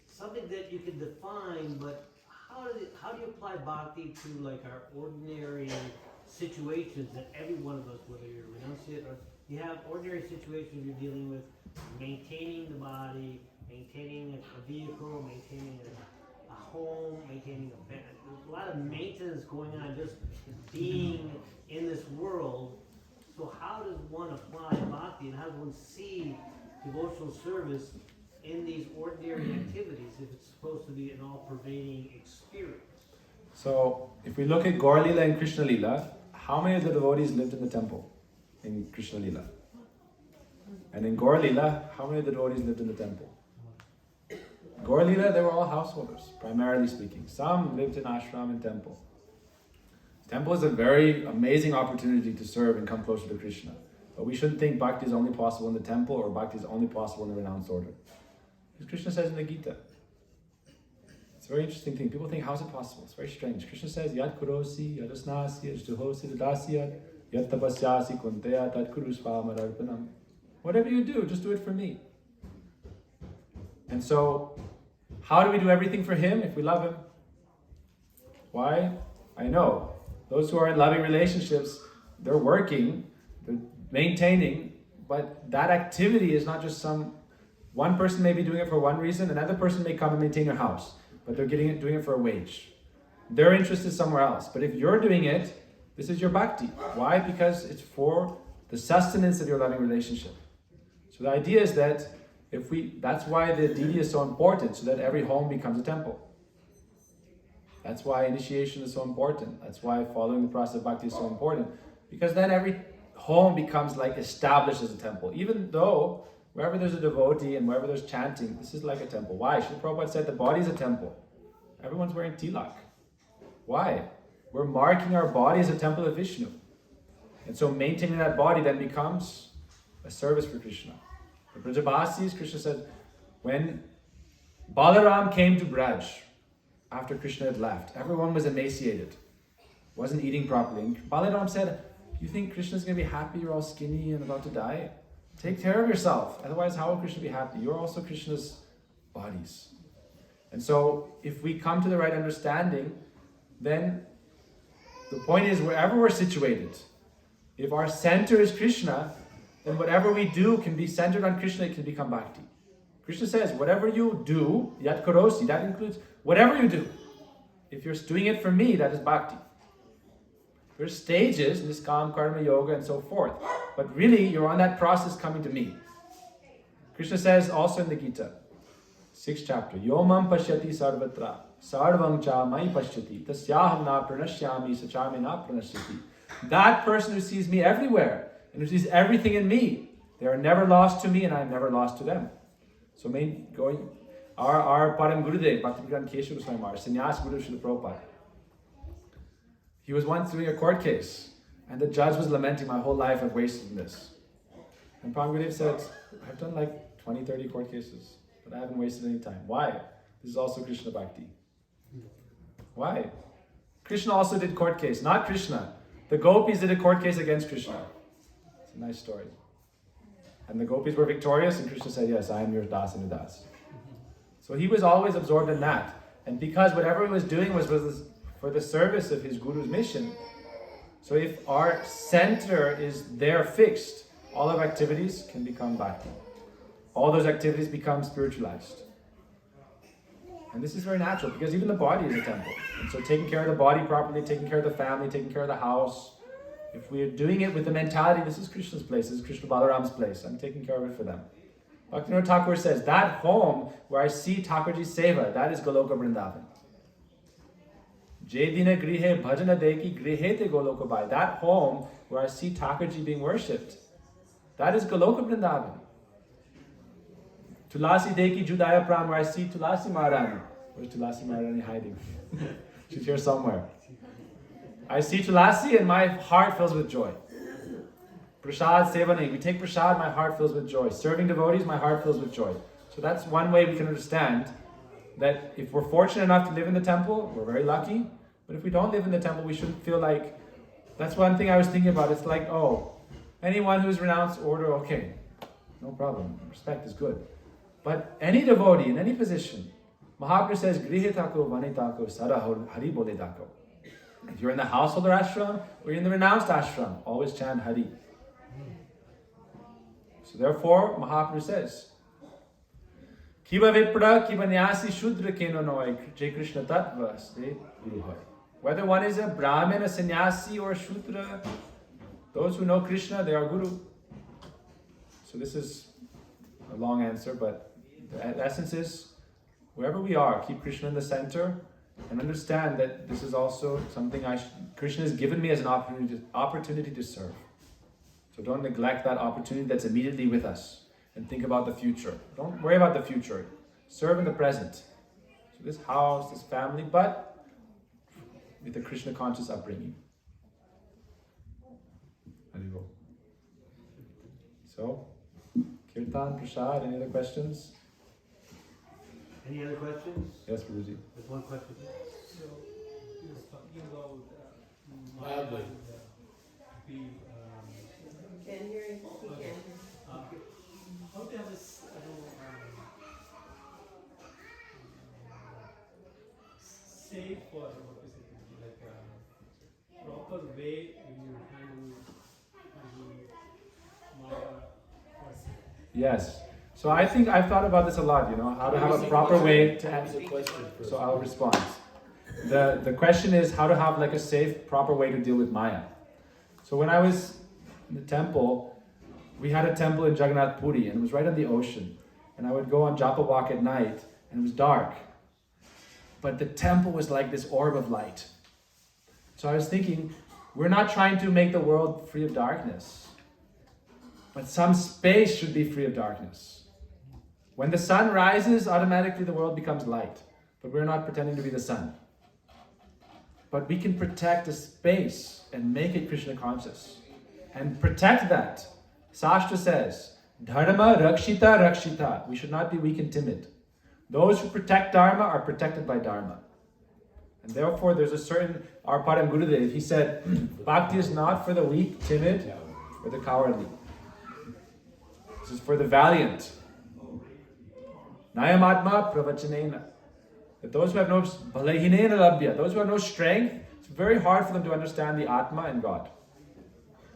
something that you can define, but how do you apply bhakti to like our ordinary situations that every one of us, whether you're a renunciate or you have ordinary situations you're dealing with, maintaining the body, maintaining a vehicle, maintaining a home, maintaining a lot of maintenance going on, just being in this world. So how does one apply bhakti and how does one see devotional service in these ordinary activities if it's supposed to be an all-pervading experience? So if we look at Gaur Lila and Krishna Lila, how many of the devotees lived in the temple in Krishna Lila? And in Gaur Lila, how many of the devotees lived in the temple? Gaur Lila, they were all householders, primarily speaking. Some lived in ashram and temple. Temple is a very amazing opportunity to serve and come closer to Krishna. But we shouldn't think bhakti is only possible in the temple or bhakti is only possible in the renounced order. Because Krishna says in the Gita, it's a very interesting thing. People think, how is it possible? It's very strange. Krishna says, Yat kurosi, yat asnasi, yat juhosi, dadasya, yat tapasyasi, kunteya, tat kuru svamararpanam. Whatever you do, just do it for me. And so, how do we do everything for Him if we love Him? Why? I know. Those who are in loving relationships, they're working, they're maintaining, But that activity is not just one person may be doing it for one reason, another person may come and maintain your house, but they're doing it for a wage. Their interest is somewhere else. But if you're doing it, this is your bhakti. Why? Because it's for the sustenance of your loving relationship. So the idea is that that's why the deity is so important, so that every home becomes a temple. That's why initiation is so important. That's why following the process of bhakti is so important. Because then every home becomes like established as a temple. Even though wherever there's a devotee and wherever there's chanting, this is like a temple. Why? Srila Prabhupada said the body is a temple. Everyone's wearing tilak. Why? We're marking our body as a temple of Vishnu. And so maintaining that body then becomes a service for Krishna. The Brajabasis, Krishna said, when Balaram came to Braj, after Krishna had left, everyone was emaciated, wasn't eating properly. And Balaram said, you think Krishna's going to be happy you're all skinny and about to die? Take care of yourself. Otherwise, how will Krishna be happy? You're also Krishna's bodies. And so, if we come to the right understanding, then the point is, wherever we're situated, if our center is Krishna, then whatever we do can be centered on Krishna, it can become bhakti. Krishna says, whatever you do, yat karosi, that includes whatever you do. If you're doing it for me, that is bhakti. There's stages, niskam, karma, yoga, and so forth. But really, you're on that process coming to me. Krishna says also in the Gita, 6th chapter, Yomam pashyati sarvatra, sarvam cha mai pashyati, tasyaham na pranashyami, sachame na pranashyati. That person who sees me everywhere, and who sees everything in me, they are never lost to me, and I am never lost to them. So our Param Gurudev, Bhaktivedanta Keshav Goswami Maharaj, Sannyas Guru Srila Prabhupada, he was once doing a court case, and the judge was lamenting, my whole life I've wasted in this. And Param Gurudev said, I've done like 20, 30 court cases, but I haven't wasted any time. Why? This is also Krishna Bhakti. Why? Krishna also did court case, not Krishna. The gopis did a court case against Krishna. It's a nice story. And the gopis were victorious, and Krishna said, yes, I am your das and your das. So he was always absorbed in that. And because whatever he was doing was for the service of his guru's mission, so if our center is there fixed, all of activities can become bhakti. All those activities become spiritualized. And this is very natural, because even the body is a temple. And so taking care of the body properly, taking care of the family, taking care of the house, if we are doing it with the mentality, this is Krishna's place, this is Krishna Balaram's place, I'm taking care of it for them. Bhaktivinoda Thakur says, that home where I see Thakurji's seva, that is Goloka Vrindaban. Jedina grihe bhajana deki grihete Goloka Bai. That home where I see Thakurji being worshipped, that is Goloka Vrindaban. Tulasi deki judaya pram, where I see Tulasi Maharani. Where's Tulasi Maharani hiding? She's here somewhere. I see Tulasi and my heart fills with joy. Prasad sevani, we take prasad, my heart fills with joy. Serving devotees, my heart fills with joy. So that's one way we can understand that if we're fortunate enough to live in the temple, we're very lucky. But if we don't live in the temple, we shouldn't feel like, that's one thing I was thinking about. It's like, oh, anyone who's renounced order, okay, no problem. Respect is good. But any devotee in any position, Mahaprabhu says, Grihe tako, vani tako, sada hari bole tako. If you're in the householder ashram or you're in the renounced ashram, always chant Hari. So therefore, Mahaprabhu says, Kiva vipra, kiva nyasi shudra keno noi, Jai Krishna tattva ste guruhai. Whether one is a Brahmin, a sannyasi, or a Shudra, those who know Krishna, they are Guru. So this is a long answer, but the essence is, wherever we are, keep Krishna in the center, and understand that this is also something Krishna has given me as an opportunity to serve. So don't neglect that opportunity that's immediately with us, and think about the future. Don't worry about the future. Serve in the present. So this house, this family, but with a Krishna conscious upbringing. Haribol. So, Kirtan, Prasad, any other questions? Any other questions? Yes, Guruji. There's one question. So, he was talking about Maya and Can hear him. He can hear. how to have this, safe or what is it, like proper way when you handle Maya Yes. So I think I've thought about this a lot, how to have a proper way to Answer the question first. So I'll respond. The question is how to have like a safe, proper way to deal with Maya. So when I was in the temple, we had a temple in Jagannath Puri and it was right on the ocean. And I would go on japa walk at night and it was dark. But the temple was like this orb of light. So I was thinking, we're not trying to make the world free of darkness, but some space should be free of darkness. When the sun rises, automatically the world becomes light. But we're not pretending to be the sun. But we can protect a space and make it Krishna conscious. And protect that. Sastra says, Dharma rakshita rakshita. We should not be weak and timid. Those who protect Dharma are protected by Dharma. And therefore there's a certain, our Param Gurudev, he said, Bhakti is not for the weak, timid, or the cowardly. This is for the valiant. Nayamatma pravachanena. That those who have no balahinena labhya, those who have no strength, it's very hard for them to understand the Atma and God.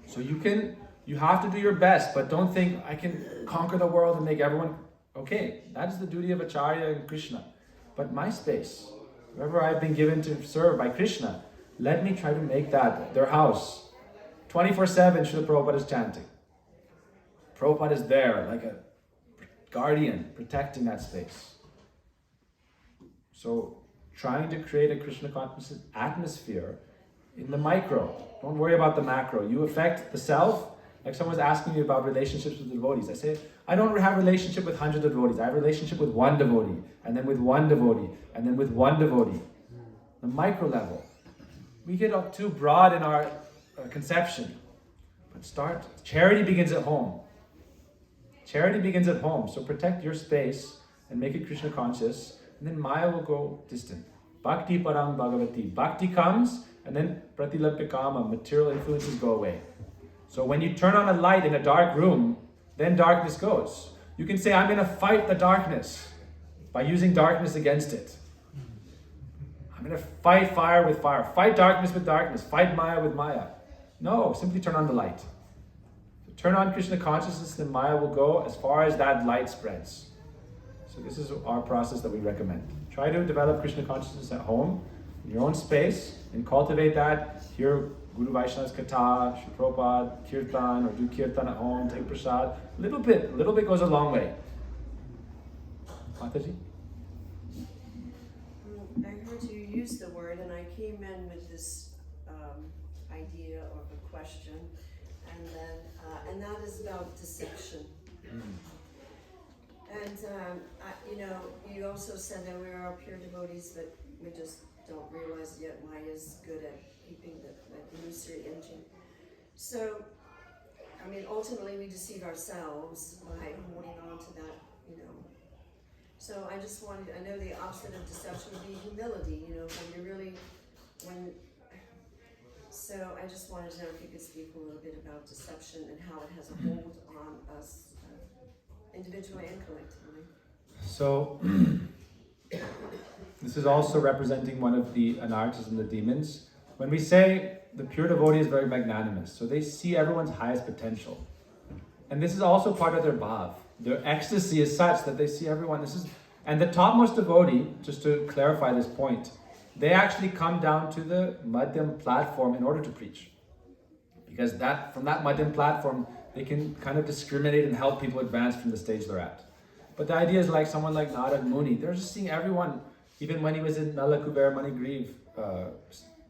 So you have to do your best, but don't think I can conquer the world and make everyone okay. That is the duty of Acharya and Krishna. But my space, wherever I've been given to serve by Krishna, let me try to make that their house. 24/7 Srila Prabhupada is chanting. Prabhupada is there like a guardian protecting that space. So trying to create a Krishna conscious atmosphere in the micro. Don't worry about the macro. You affect the self. Like someone's asking me about relationships with devotees. I say, I don't have a relationship with hundreds of devotees. I have a relationship with one devotee, and then with one devotee, and then with one devotee. The micro level. We get up too broad in our conception. But charity begins at home. Charity begins at home. So protect your space and make it Krishna conscious. And then Maya will go distant. Bhakti parang bhagavati. Bhakti comes, and then pratilabhya kama, material influences go away. So when you turn on a light in a dark room, then darkness goes. You can say, I'm going to fight the darkness by using darkness against it. I'm going to fight fire with fire. Fight darkness with darkness. Fight Maya with Maya. No, simply turn on the light. So turn on Krishna consciousness, then Maya will go as far as that light spreads. So this is our process that we recommend. Try to develop Krishna consciousness at home, in your own space, and cultivate that. Hear Guru Vaishnava's Katha, Shri Prabhupada, Kirtan, or do Kirtan at home, take Prasad. A little bit goes a long way. Mataji? I heard you use the word, and I came in with this idea of a question, and then and that is about deception. And you also said that we are pure devotees, but we just don't realize yet Maya's good at keeping the illusory engine. So, ultimately we deceive ourselves by holding on to that, So I just wanted, I know the opposite of deception would be humility, so I just wanted to know if you could speak a little bit about deception and how it has a hold on us individually and collectively. So, this is also representing one of the anarthas and the demons. When we say the pure devotee is very magnanimous, so they see everyone's highest potential. And this is also part of their bhav. Their ecstasy is such that they see everyone. And the topmost devotee, just to clarify this point, they actually come down to the Madhyam platform in order to preach. Because from that Madhyam platform, they can kind of discriminate and help people advance from the stage they're at. But the idea is like someone like Narad Muni, they're just seeing everyone, even when he was in Nala Kuber Manigriv,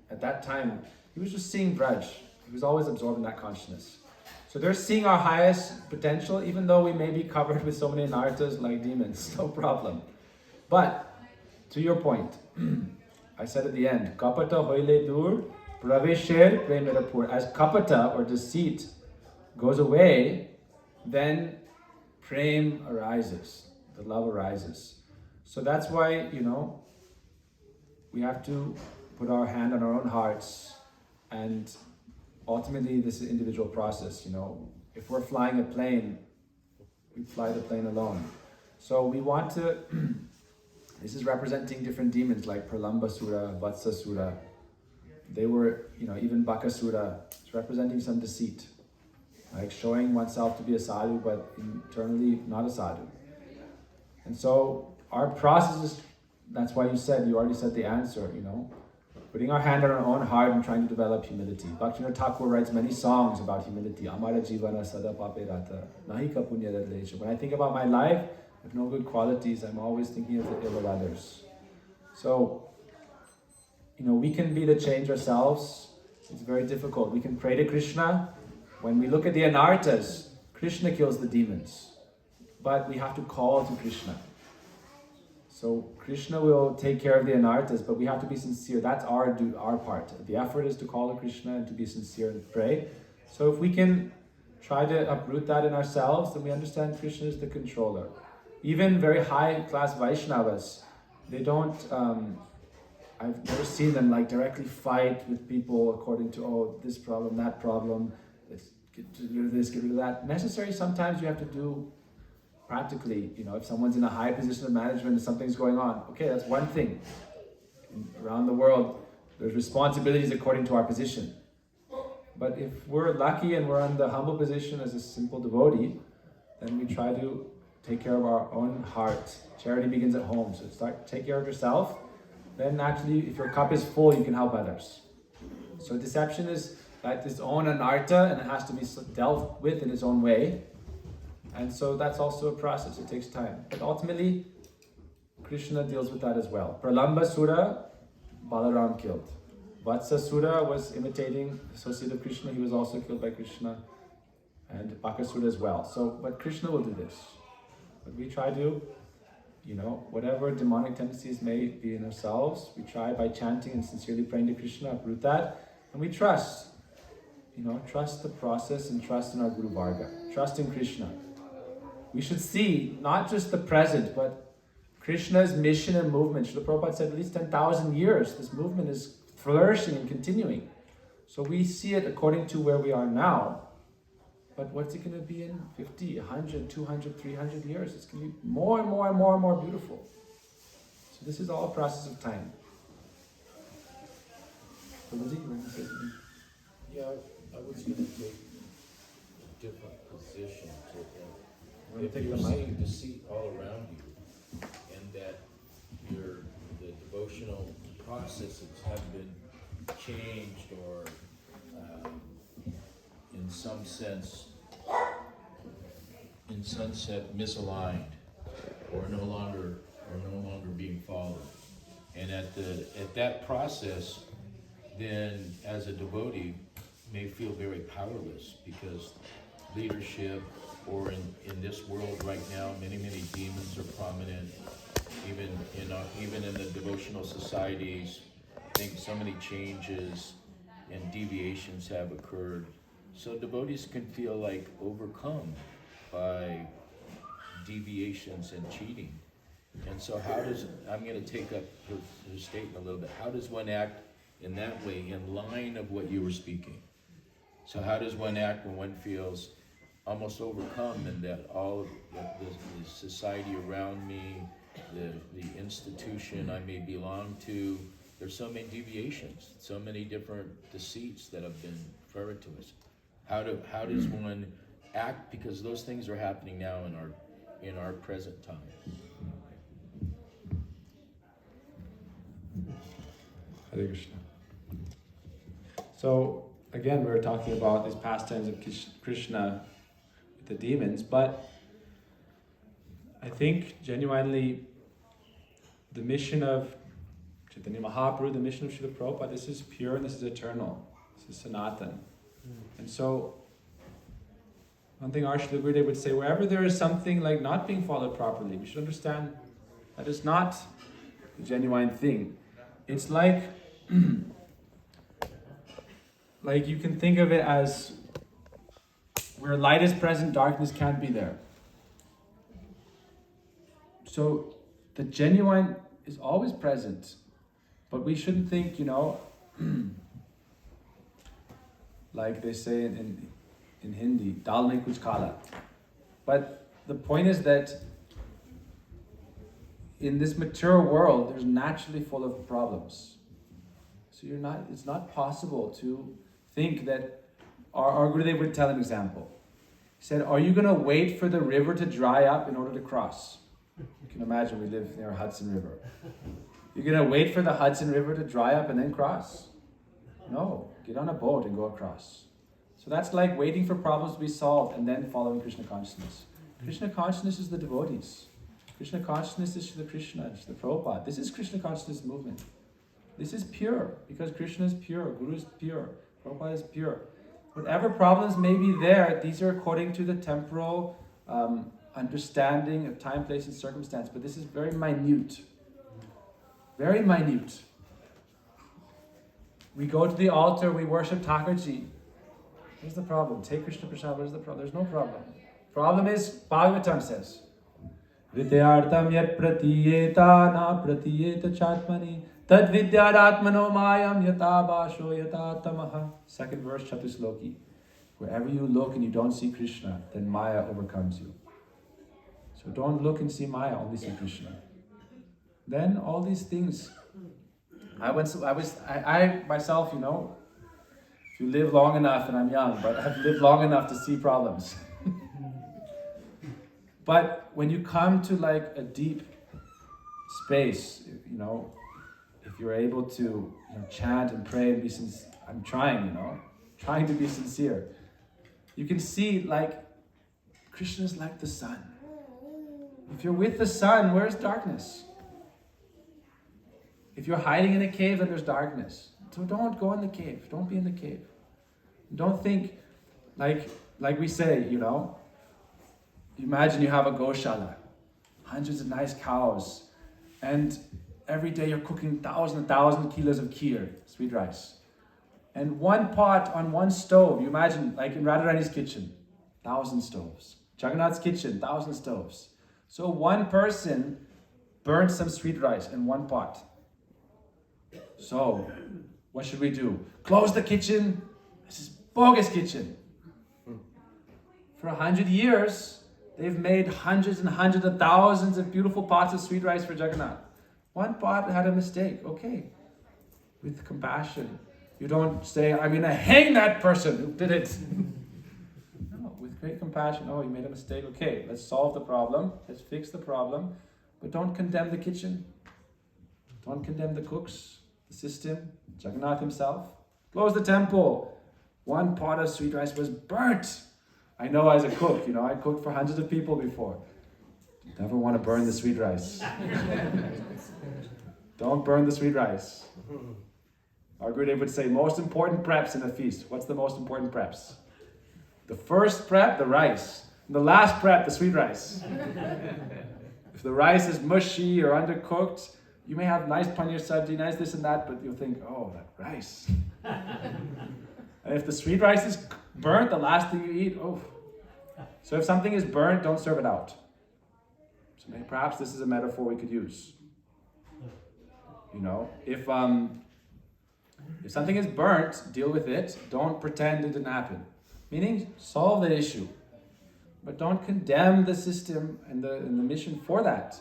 at that time, he was just seeing Braj. He was always absorbed in that consciousness. So they're seeing our highest potential, even though we may be covered with so many anarthas like demons, no problem. But, to your point, I said at the end, Kapata hoile dur, pravesher premerapur. As kapata, or deceit, goes away, then prem arises, the love arises. So that's why, we have to put our hand on our own hearts, and ultimately this is an individual process. If we're flying a plane, we fly the plane alone. So we want to, this is representing different demons like Pralambasura, Vatsasura. They were, even Bakasura, it's representing some deceit. like showing oneself to be a sadhu, but internally not a sadhu. And so our process is, that's why you already said the answer, putting our hand on our own heart and trying to develop humility. Bhaktivinoda Thakur writes many songs about humility. Amara jivana sada pape rata, nahika punya dadlesha. When I think about my life, with no good qualities, I'm always thinking of the ill of others. So, we can be the change ourselves. It's very difficult. We can pray to Krishna. When we look at the anarthas, Krishna kills the demons. But we have to call to Krishna. So Krishna will take care of the anarthas, but we have to be sincere. That's our part. The effort is to call to Krishna and to be sincere and pray. So if we can try to uproot that in ourselves, then we understand Krishna is the controller. Even very high-class Vaishnavas, they don't, I've never seen them directly fight with people according to, this problem, that problem, let's get rid of this, get rid of that. Necessary, sometimes you have to do practically, if someone's in a high position of management and something's going on, okay, that's one thing. Around the world, there's responsibilities according to our position. But if we're lucky and we're in the humble position as a simple devotee, then we try to take care of our own heart. Charity begins at home, so take care of yourself. Then actually, if your cup is full, you can help others. So deception is like its own anartha, and it has to be dealt with in its own way. And so that's also a process, it takes time. But ultimately, Krishna deals with that as well. Pralamba Sura, Balaram killed. Vatsa Sura was imitating the associate of Krishna, he was also killed by Krishna. And Bakasura as well. But Krishna will do this. But we try to, whatever demonic tendencies may be in ourselves, we try by chanting and sincerely praying to Krishna, uproot that. And we trust, trust the process and trust in our Guru Varga. Trust in Krishna. We should see not just the present, but Krishna's mission and movement. Srila Prabhupada said at least 10,000 years, this movement is flourishing and continuing. So we see it according to where we are now. But what's it going to be in 50, 100, 200, 300 years? It's going to be more and more and more and more beautiful. So this is all a process of time. So Lizzie, you want to say something? Yeah, I was going to take a different position to if you're seeing deceit all around you, and that the devotional processes have been changed or in some sense misaligned, or no longer being followed, and at that process, then as a devotee may feel very powerless because leadership, or in this world right now, many demons are prominent. Even in the devotional societies, I think so many changes and deviations have occurred. So devotees can feel overcome by deviations and cheating. And so I'm going to take up her statement a little bit. How does one act in that way, in line of what you were speaking? So how does one act when one feels almost overcome, and that all of the society around me, the institution I may belong to, there's so many deviations, so many different deceits that have been referred to us. How does one act, because those things are happening now in our present time? Hare Krishna. So again, we were talking about these pastimes of Krishna with the demons, but I think genuinely the mission of Chaitanya Mahaprabhu, the mission of Srila Prabhupada, this is pure and this is eternal. This is Sanatan. And so, one thing our Srila Gurudev would say, wherever there is something like not being followed properly, we should understand that is not the genuine thing. It's like you can think of it as where light is present, darkness can't be there. So the genuine is always present, but we shouldn't think, like they say in Hindi, dal mein kuch kala. But the point is that in this mature world, there's naturally full of problems. So it's not possible to think that our Gurudev would tell an example. He said, are you going to wait for the river to dry up in order to cross? You can imagine we live near Hudson River. You're going to wait for the Hudson River to dry up and then cross? No, get on a boat and go across. So that's like waiting for problems to be solved and then following Krishna consciousness. Krishna consciousness is the devotees. Krishna consciousness is Srila Krishna, Srila Prabhupada. This is Krishna consciousness movement. This is pure, because Krishna is pure, Guru is pure, Prabhupada is pure. Whatever problems may be there, these are according to the temporal understanding of time, place, and circumstance. But this is very minute. Very minute. We go to the altar, we worship Thakurji. What's the problem? Take Krishna Prasad, what is the problem? There's no problem. Problem is, Bhagavatam says, Vidyartam yat pratiyeta na pratiyeta chatmani tad vidyadatmano mayam yata basho yata tamaha. Second verse, Chatusloki. Wherever you look and you don't see Krishna, then Maya overcomes you. So don't look and see Maya, only see Krishna. Then all these things. I myself, if you live long enough, and I'm young, but I've lived long enough to see problems. But when you come to like a deep space, if you're able to chant and pray and be sincere, I'm trying to be sincere. You can see like Krishna is like the sun. If you're with the sun, where's darkness? If you're hiding in a cave, then there's darkness. So don't go in the cave. Don't be in the cave. Don't think like we say, imagine you have a goshala, hundreds of nice cows, and every day you're cooking 1,000 kilos of kheer, sweet rice. And one pot on one stove, you imagine, like in Radharani's kitchen, 1,000 stoves. Jagannath's kitchen, 1,000 stoves. So one person burnt some sweet rice in one pot. So, what should we do? Close the kitchen? This is bogus kitchen. For 100 years, they've made hundreds and hundreds of thousands of beautiful pots of sweet rice for Jagannath. One pot had a mistake. Okay. With compassion. You don't say, I'm going to hang that person who did it. No, with great compassion. Oh, you made a mistake. Okay, let's solve the problem. Let's fix the problem. But don't condemn the kitchen. Don't condemn the cooks, the system, Jagannath himself. Close the temple. One pot of sweet rice was burnt. I know as a cook, I cooked for hundreds of people before. Never want to burn the sweet rice. Don't burn the sweet rice. Our Gurudev would say, most important preps in a feast. What's the most important preps? The first prep, the rice. And the last prep, the sweet rice. If the rice is mushy or undercooked, you may have nice paneer sabji, nice this and that, but you'll think, oh, that rice. And if the sweet rice is burnt, the last thing you eat, oh. So if something is burnt, don't serve it out. So maybe perhaps this is a metaphor we could use. If something is burnt, deal with it. Don't pretend it didn't happen. Meaning, solve the issue. But don't condemn the system and the mission for that.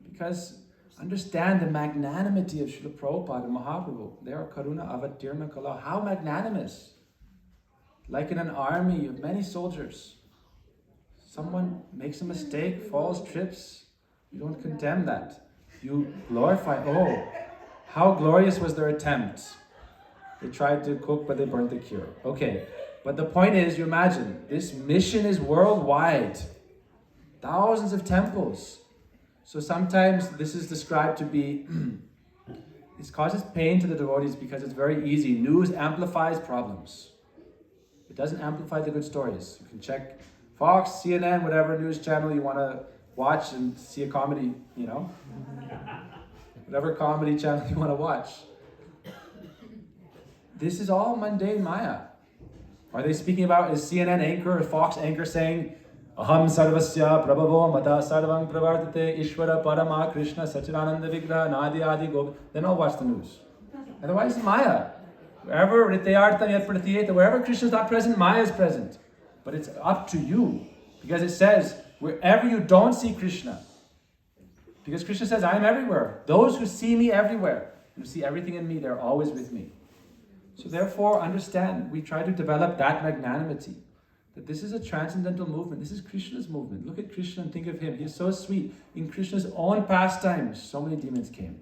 Because understand the magnanimity of Srila Prabhupada and Maha Prabhu. They are karuna avatirna kala. How magnanimous. Like in an army of many soldiers. Someone makes a mistake, falls, trips. You don't condemn that. You glorify, how glorious was their attempt. They tried to cook, but they burnt the kheer. Okay, but the point is, you imagine, this mission is worldwide. Thousands of temples. So sometimes this is described to be, this causes pain to the devotees because it's very easy. News amplifies problems. It doesn't amplify the good stories. You can check Fox, CNN, whatever news channel you want to watch and see a comedy, whatever comedy channel you want to watch. This is all mundane Maya. Are they speaking about, is CNN anchor or Fox anchor saying, Aham sarvasya prabhavo mata sarvam pravartate ishvara parama krishna sachidananda vigraha nadi adi govinda? Then I'll watch the news. Otherwise, Maya. Wherever Krishna is not present, Maya is present. But it's up to you. Because it says, wherever you don't see Krishna, because Krishna says, I am everywhere. Those who see me everywhere, who see everything in me, they're always with me. So therefore, understand, we try to develop that magnanimity. that this is a transcendental movement. This is Krishna's movement. Look at Krishna and think of him. He's so sweet. In Krishna's own pastimes, so many demons came.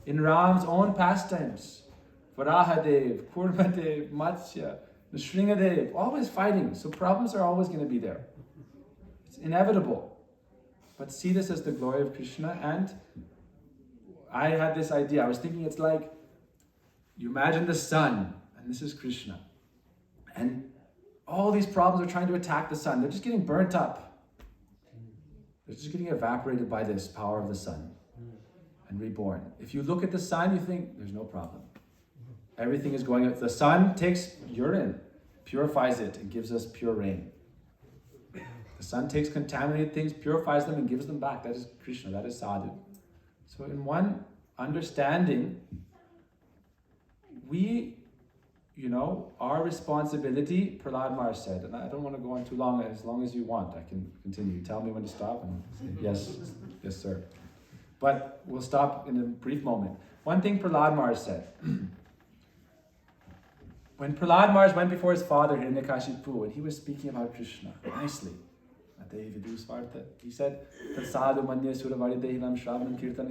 In Ram's own pastimes, Varahadev, Kurmadev, Matsya, Nrsingadev, always fighting. So problems are always going to be there. It's inevitable. But see this as the glory of Krishna. And I had this idea. I was thinking it's like, you imagine the sun, and this is Krishna. And all these problems are trying to attack the sun. They're just getting burnt up. They're just getting evaporated by this power of the sun and reborn. If you look at the sun, you think, there's no problem. Everything is going up. The sun takes urine, purifies it, and gives us pure rain. The sun takes contaminated things, purifies them, and gives them back. That is Krishna, that is sadhu. So in one understanding, our responsibility, Prahlad Maharaj said, and I don't want to go on too long, as you want, I can continue. Tell me when to stop, and say, yes sir. But we'll stop in a brief moment. One thing Prahlad Maharaj said, when Prahlad Maharaj went before his father, Hiranyakashipu, and he was speaking about Krishna, nicely, he said, he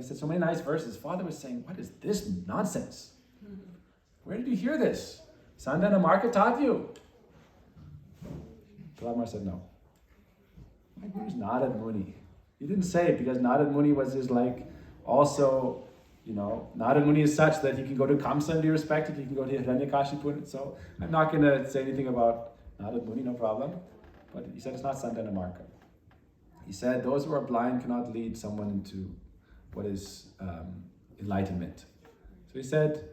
said so many nice verses. Father was saying, what is this nonsense? Where did you hear this? Sandana Marka taught you. Prahlad Maharaj said, no. My guru is Narad Muni. He didn't say it because Narad Muni was his Narad Muni is such that he can go to Kamsa and be respected, he can go to Hiranyakashipu. So I'm not going to say anything about Narad Muni, no problem. But he said it's not Sandana Marka. He said those who are blind cannot lead someone into what is enlightenment. So he said,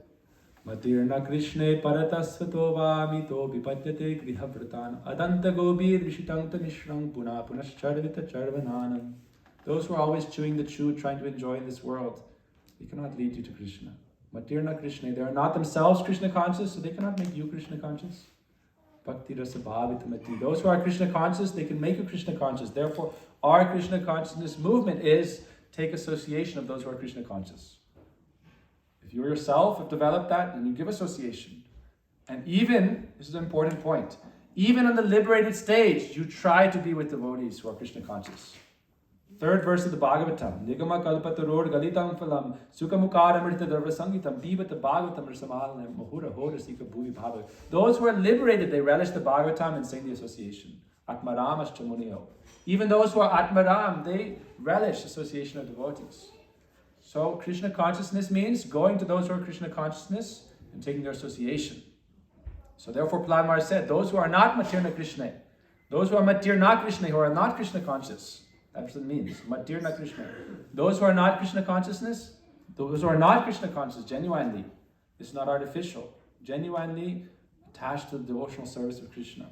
Matirna Krishne Paratasvato Vamito Vipadyate Grihavratan Adanta Gobir Vishitanta Mishrang Puna Punascharvita Charvananam. Those who are always chewing the chew, trying to enjoy in this world, they cannot lead you to Krishna. Matirna Krishna, they are not themselves Krishna conscious, so they cannot make you Krishna conscious. Bhakti Rasa Bhavitamati. Those who are Krishna conscious, they can make you Krishna conscious. Therefore, our Krishna consciousness movement is take association of those who are Krishna conscious. If you yourself have developed that, then you give association. And even, this is an important point, even on the liberated stage, you try to be with devotees who are Krishna conscious. Third verse of the Bhagavatam. Nigama kalpataror galitam phalam sukhamukaramrita darva sangitam bibata bhagavatam rasamalanam mahura horasika bhuvi bhava. Those who are liberated, they relish the Bhagavatam and sing the association. Atmaram aschamunio. Even those who are Atmaram, they relish association of devotees. So Krishna consciousness means going to those who are Krishna consciousness and taking their association. So therefore Prahlad Maharaj said, those who are not Matirna Krishna, those who are Matirna Krishna, who are not Krishna conscious, that's what it means, Matirna Krishna. Those who are not Krishna consciousness, those who are not Krishna conscious, genuinely, it's not artificial, genuinely attached to the devotional service of Krishna.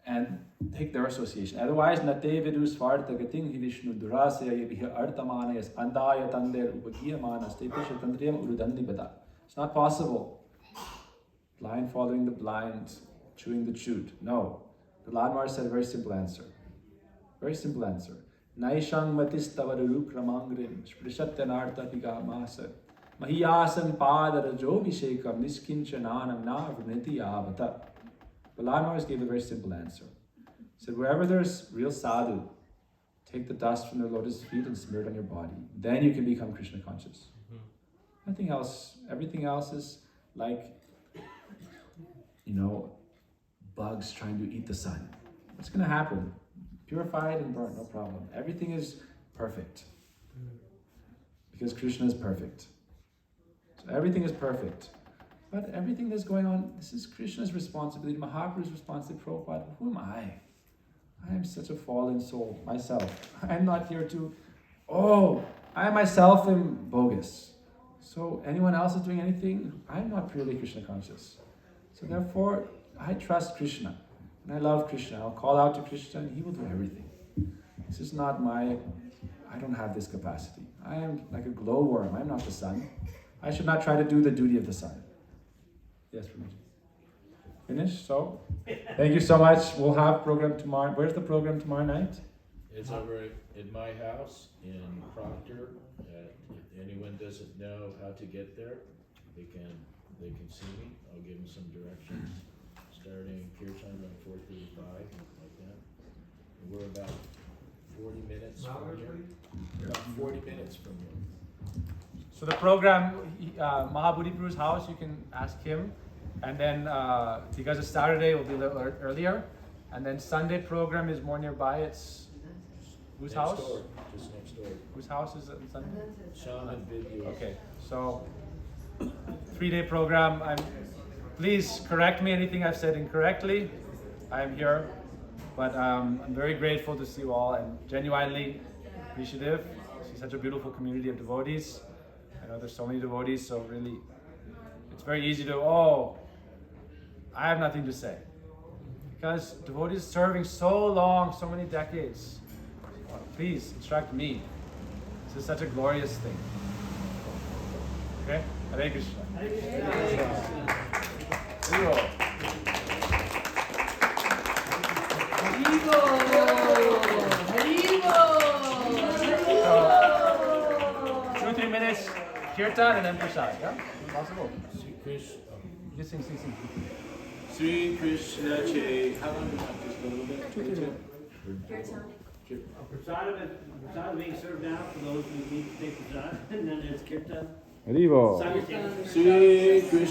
And take their association. Otherwise, nate vidu svarta gating hi Vishnu durasya yabhiya artamanayas andaya tander upagiyamanas tepisha tandriyam urudandi bada. It's not possible. Blind following the blind, chewing the chewed. No. The Prahlad Maharaj said a very simple answer. Very simple answer. Naishang matis tavaru kramangrim sprishatyanartha pigamasa mahiyasam padarajo vishekam niskinchananam na vriniti avata. Prahlad Maharaj gave a very simple answer. He said, wherever there's real sadhu, take the dust from their lotus feet and smear it on your body. Then you can become Krishna conscious. Nothing else. Everything else is like, bugs trying to eat the sun. What's going to happen? Purified and burnt, no problem. Everything is perfect. Because Krishna is perfect. So everything is perfect. But everything that's going on, this is Krishna's responsibility, Mahaprabhu's responsibility, Prabhupada. Who am I? I am such a fallen soul, myself. I'm not here to, I myself am bogus. So anyone else is doing anything, I'm not purely Krishna conscious. So therefore, I trust Krishna. And I love Krishna. I'll call out to Krishna and He will do everything. This is not I don't have this capacity. I am like a glowworm. I'm not the sun. I should not try to do the duty of the sun. Yes, finished? So, thank you so much. We'll have program tomorrow. Where's the program tomorrow night? It's over at my house in Proctor. If anyone doesn't know how to get there, they can see me. I'll give them some directions. Saturday, Kirtan around 4:35, like that. And we're about 40 minutes from here. About 40 minutes from here. So the program, Maha Buddhi Prabhu's house, you can ask him. And then because it's Saturday, we'll be a little earlier. And then Sunday program is more nearby. It's whose Next house? door, just next door. Whose house is it on Sunday? Shaman video. Okay, so 3-day program. Please correct me anything I've said incorrectly. I'm here, but I'm very grateful to see you all and genuinely appreciative. See such a beautiful community of devotees. I know there's so many devotees, so really, it's very easy to, I have nothing to say. Because devotees serving so long, so many decades. Please instruct me. This is such a glorious thing. Okay? Hare Krishna. Hare Krishna. Hero. So, 2-3 minutes kirtan and then prasad. Yeah? Possible. Sri Krishna. Just sing. Sri Krishna Che. How long do you want this? A little bit? 2-3 minutes. Prasad being served now for those who need to take prasad, and then it's kirtan. Haribo. Simultaneously. Sri Krishna.